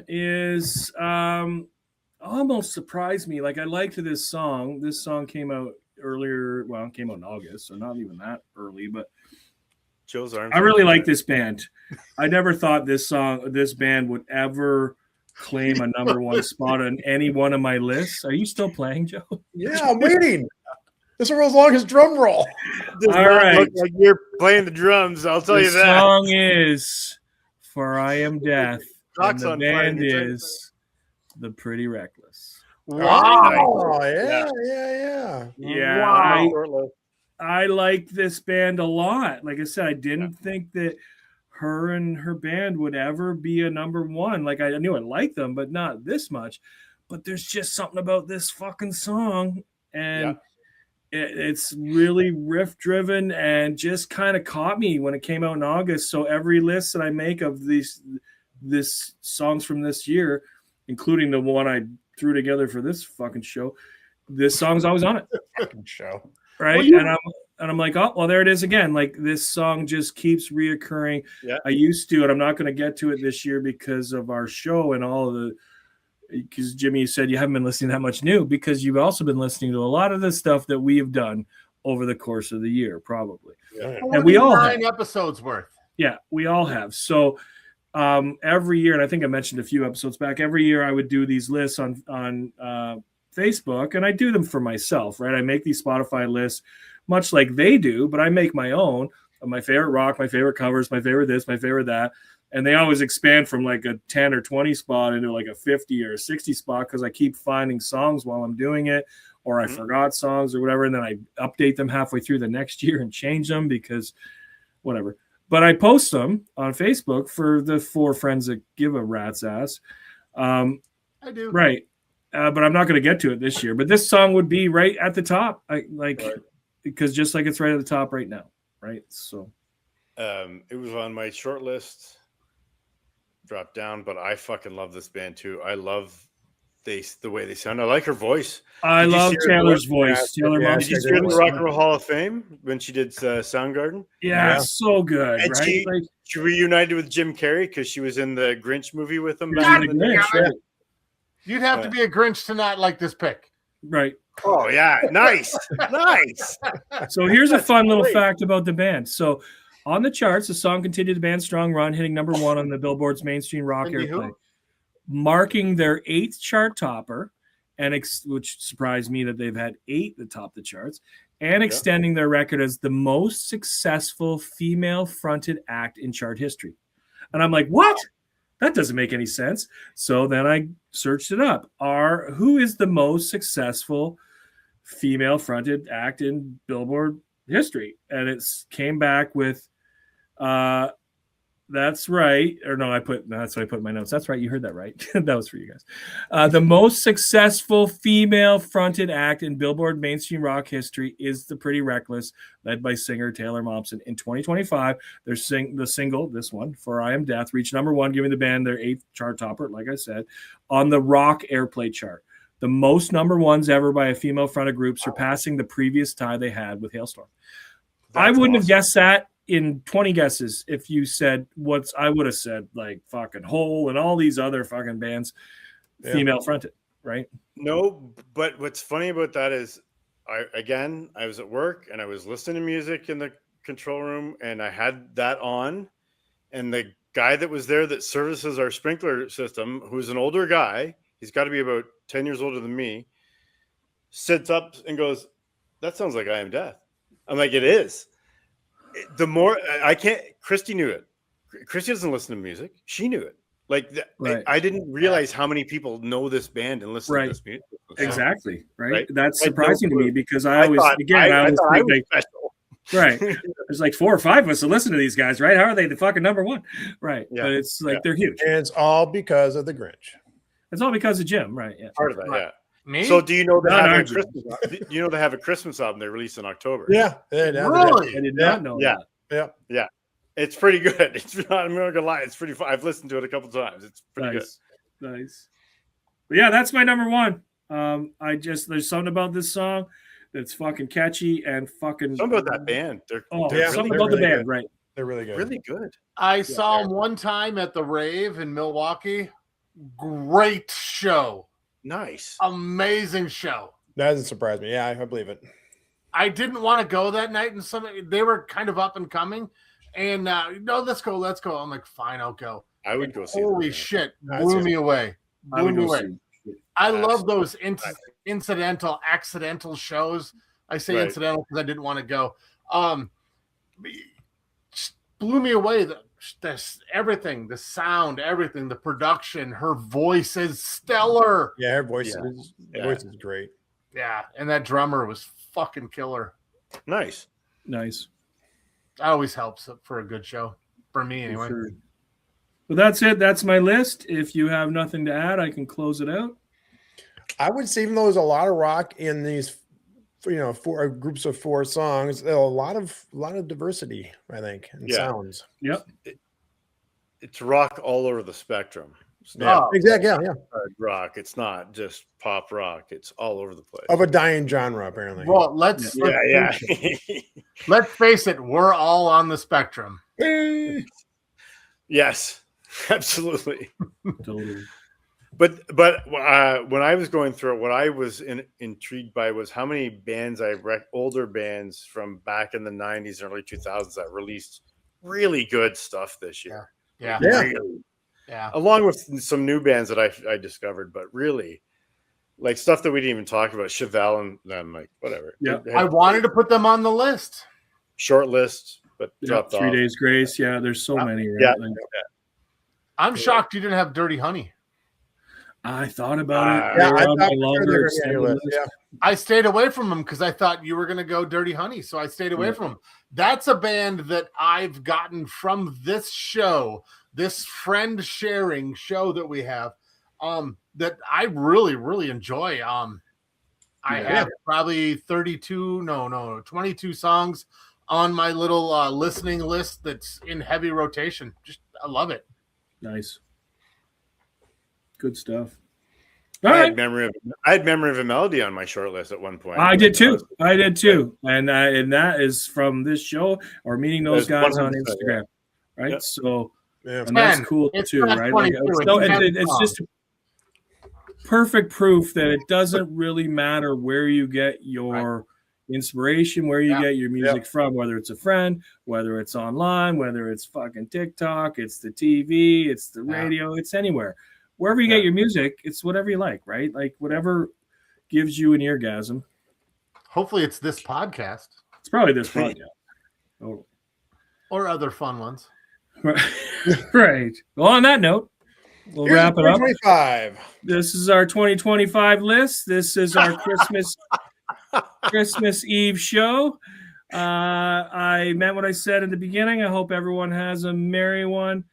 S1: is almost surprised me. Like I liked this song. This song came out earlier. Well, it came out in August, so not even that early. But
S5: Joe's arms.
S1: I really like this band. I never thought this band would ever claim a number one spot on any one of my lists. Are you still playing, Joe?
S4: Yeah, I'm waiting. This will go as long as drum roll.
S1: All right.
S5: Look like you're playing the drums. I'll tell you that.
S1: The song is "For I Am Death," and the band is "The Pretty Reckless."
S2: Wow.
S4: Yeah.
S1: Wow. I like this band a lot. Like I said, I didn't think that her and her band would ever be a number one. Like I knew I liked them, but not this much. But there's just something about this fucking song, and it's really riff driven and just kind of caught me when it came out in August. So every list that I make of this songs from this year, including the one I threw together for this fucking show, this song's always on it.
S4: Fucking show.
S1: Right. Well, I'm like, oh, well, there it is again. Like this song just keeps reoccurring.
S5: Yeah.
S1: I used to, and I'm not going to get to it this year because of our show and all of the, because Jimmy, you said you haven't been listening that much new because you've also been listening to a lot of the stuff that we have done over the course of the year, probably.
S5: Yeah.
S1: And we all have
S2: 9 episodes worth.
S1: Yeah, we all have. So every year, and I think I mentioned a few episodes back, every year I would do these lists on Facebook, and I do them for myself, right? I make these Spotify lists much like they do, but I make my own of my favorite rock, my favorite covers, my favorite this, my favorite that. And they always expand from like a 10 or 20 spot into like a 50 or a 60 spot because I keep finding songs while I'm doing it, or I forgot songs or whatever. And then I update them halfway through the next year and change them because whatever. But I post them on Facebook for the 4 friends that give a rat's ass.
S2: I do.
S1: Right. But I'm not going to get to it this year. But this song would be right at the top. Because just like it's right at the top right now. Right. So
S5: it was on my short list, dropped down, but I fucking love this band too. I love the way they sound. I like her voice.
S1: I
S5: Did you
S1: love
S5: see her
S1: Taylor's
S4: voice?
S1: voice.
S4: Yeah,
S1: Taylor
S4: yeah,
S5: Did you
S1: Momsen's
S5: see her in the
S1: voice.
S5: Rock and Roll Hall of Fame when she did Soundgarden?
S1: Yeah,
S4: Yeah.
S1: so good,
S5: And
S1: right? Like,
S5: she reunited with Jim Carrey because she was in the Grinch movie with him
S1: she's
S5: back
S1: in
S5: in
S1: the
S5: the day.
S1: Grinch, right?
S2: You'd have to be a Grinch to not like this pick.
S1: Right.
S5: Oh yeah, nice, nice.
S1: So here's a
S5: That's
S1: fun little
S5: great.
S1: fact about the band. So on the charts, the song continued the band's strong run, hitting number 1 on the Billboard's mainstream rock
S2: Cindy who?
S1: airplay, marking their 8th chart topper, and which surprised me that they've had 8 that top the charts, and extending their record as the most successful female-fronted act in chart history. And I'm like, what? That doesn't make any sense. So then I searched it up. Who is the most successful female-fronted act in Billboard history? And it came back with, that's right. Or no, that's what I put in my notes. That's right. You heard that right. That was for you guys. The most successful female-fronted act in Billboard mainstream rock history is The Pretty Reckless, led by singer Taylor Momsen. In 2025, the single, this one, For I Am Death, reached number 1, giving the band their 8th chart topper, like I said, on the rock airplay chart. The most number 1s ever by a female-fronted group, surpassing the previous tie they had with Hailstorm. I wouldn't have guessed that in 20 guesses if you said I would have said like fucking Hole and all these other fucking bands female fronted, right?
S5: No, but what's funny about that is I was at work and I was listening to music in the control room and I had that on, and the guy that was there that services our sprinkler system, who's an older guy, he's got to be about 10 years older than me, sits up and goes, "That sounds like I Am Death." I'm like, "It is." The more I can't, Christy knew it. Christy doesn't listen to music. She knew it. Like
S1: Right.
S5: I didn't realize how many people know this band and listen
S1: Right.
S5: to this music.
S1: Exactly. Right.
S5: Right.
S1: That's
S5: I had no
S1: surprising to me
S5: clue.
S1: because I always
S5: thought I was
S1: think like,
S5: special.
S1: right. There's like 4 or 5 of us to listen to these guys, right? How are they the fucking number 1? Right.
S5: Yeah.
S1: But it's like they're huge.
S4: And it's all because of the Grinch.
S1: It's all because of Jim, right? Yeah.
S5: Part of that, yeah.
S2: Me?
S5: So do you know they
S1: Not
S5: have a
S1: arguing.
S5: Christmas? Do you know they have a Christmas album they released in October?
S4: Yeah.
S2: Really?
S1: I did not know
S5: Yeah.
S1: that.
S4: Yeah.
S5: It's pretty good. It's not, I'm not gonna lie, it's pretty fun. I've listened to it a couple times. It's pretty
S1: Nice. But yeah, that's my number 1. There's something about this song that's fucking catchy and fucking
S5: good. Something about that band. They're
S4: Yeah,
S1: something
S4: they're
S1: about the
S4: really
S1: band,
S4: good.
S1: right?
S4: They're really good.
S5: really good.
S2: I saw him one time at the rave in Milwaukee. Great show.
S5: Nice.
S2: Amazing show.
S4: That doesn't surprise me. Yeah, I believe it.
S2: I didn't want to go that night, and they were kind of up and coming. And no, let's go. I'm like, fine, I'll go.
S5: I would go see
S2: Holy
S5: them.
S2: shit,
S4: That's
S2: blew
S4: it.
S2: me away.
S1: I
S2: Blew
S1: would
S2: me
S1: go
S2: away.
S1: see.
S2: I love those incidental, accidental shows. I say
S5: Right.
S2: incidental because I didn't want to go. Just blew me away. Everything, the sound, everything, the production. Her voice is stellar.
S4: Yeah, her voice
S5: Yeah.
S4: is
S5: Yeah.
S4: voice is great.
S2: Yeah, and that drummer was fucking killer.
S5: Nice.
S1: Nice.
S2: That always helps for a good show. For me,
S1: For
S2: anyway.
S1: sure. Well, that's it. That's my list. If you have nothing to add, I can close it out.
S4: I would say, even though there's a lot of rock in these, 4 groups of 4 songs, there's a lot of diversity, I think, in
S5: Yeah.
S4: sounds.
S1: Yep.
S5: It's rock all over the spectrum. It's
S4: Yeah,
S5: not
S4: exactly. Yeah.
S5: hard rock. It's not just pop rock. It's all over the place.
S4: Of a dying genre, apparently.
S2: Well, let's
S5: yeah.
S2: let's face it, we're all on the spectrum.
S5: Yes, absolutely.
S1: Totally.
S5: But when I was going through it, what I was intrigued by was how many bands older bands from back in the 90s and early 2000s that released really good stuff this year.
S2: Yeah.
S4: Yeah.
S5: Really.
S2: Yeah.
S5: Along with some new bands that I discovered, but really like stuff that we didn't even talk about, Chevelle and them, like whatever.
S1: Yeah.
S5: They
S2: I
S5: had
S2: wanted to put them on the list.
S5: short list, but
S1: Yeah,
S5: dropped
S1: 3
S5: off.
S1: Days Grace. Yeah, there's so many. Right?
S5: Yeah.
S1: Like,
S2: I'm shocked you didn't have Dirty Honey.
S1: I thought about it.
S4: Yeah,
S1: They were
S4: I
S1: on
S4: thought
S1: my
S4: for sure
S1: longer
S4: they were gonna be on
S1: extended
S4: your list.
S1: list.
S4: Yeah.
S2: I stayed away from them because I thought you were going to go Dirty Honey. So I stayed away
S1: Yeah.
S2: from them. That's a band that I've gotten from this show, this friend sharing show that we have, that I really, really enjoy. I
S1: Yeah.
S2: have probably 22 songs on my little listening list that's in heavy rotation. Just, I love it.
S1: Nice. Good stuff. All
S5: I
S1: right.
S5: had memory of a melody on my short list at one point.
S1: I did too. And that is from this show or meeting those
S5: That's
S1: guys on
S5: 100%,
S1: Instagram, right?
S5: Yep.
S1: So,
S4: Yeah.
S1: and that's
S2: 10.
S1: cool
S2: It's
S1: too,
S2: not
S1: right?
S2: 22,
S1: It's just perfect proof that it doesn't really matter where you get your inspiration, where you get your music from, whether it's a friend, whether it's online, whether it's fucking TikTok, it's the TV, it's the radio, it's anywhere. Wherever you get your music, it's whatever you like, right? Like whatever gives you an eargasm.
S2: Hopefully it's this podcast.
S1: It's probably this podcast. Oh.
S2: Or other fun ones.
S1: Right. Well, on that note, we'll wrap it up.
S4: 2025.
S1: This is our 2025 list. This is our Christmas Eve show. I meant what I said in the beginning. I hope everyone has a merry one.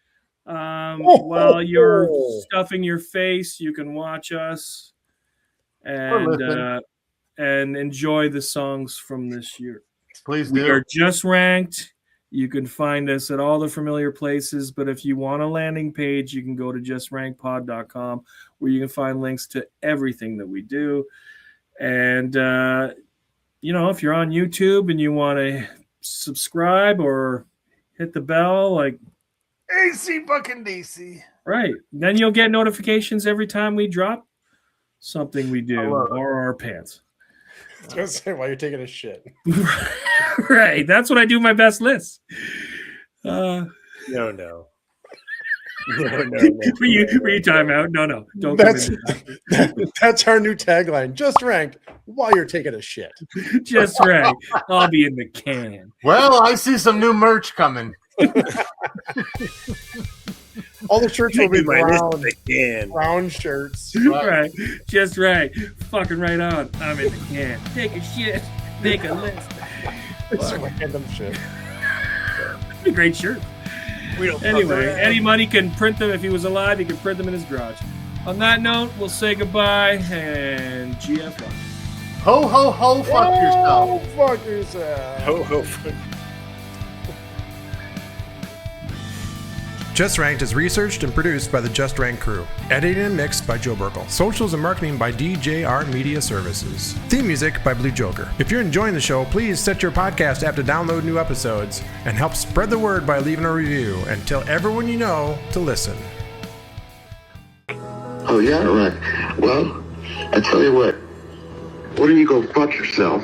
S1: While you're stuffing your face, you can watch us and enjoy the songs from this year.
S2: Please do.
S1: We are Just Ranked. You can find us at all the familiar places, but if you want a landing page, you can go to justrankpod.com where you can find links to everything that we do. And, if you're on YouTube and you want to subscribe or hit the bell, like
S2: AC fucking DC.
S1: right, then you'll get notifications every time we drop something we do or our pants.
S4: I was going to say while you're taking a shit.
S1: Right. That's what I do my best list.
S5: No.
S1: Were you time out? No. Don't
S4: That's our new tagline. Just ranked while you're taking a shit.
S1: Just right. I'll be in the can.
S2: Well, I see some new merch coming.
S4: All the shirts will be brown.
S5: Again.
S4: Brown shirts.
S1: Right. Just right. Fucking right on. I'm in the can. Take a shit. Make a list.
S4: It's random shit.
S1: A great shirt. Anyway, Eddie Money can print them. If he was alive, he could print them in his garage. On that note, we'll say goodbye and GF1.
S2: Ho, ho, ho, fuck yourself.
S4: Oh, fuck yourself.
S5: Ho, fuck.
S4: Just Ranked is researched and produced by the Just Ranked crew. Edited and mixed by Joe Burkle. Socials and marketing by DJR Media Services. Theme music by Blue Joker. If you're enjoying the show, please set your podcast app to download new episodes and help spread the word by leaving a review and tell everyone you know to listen.
S6: Oh, yeah? Right. Well, I tell you what. Why don't you go fuck yourself?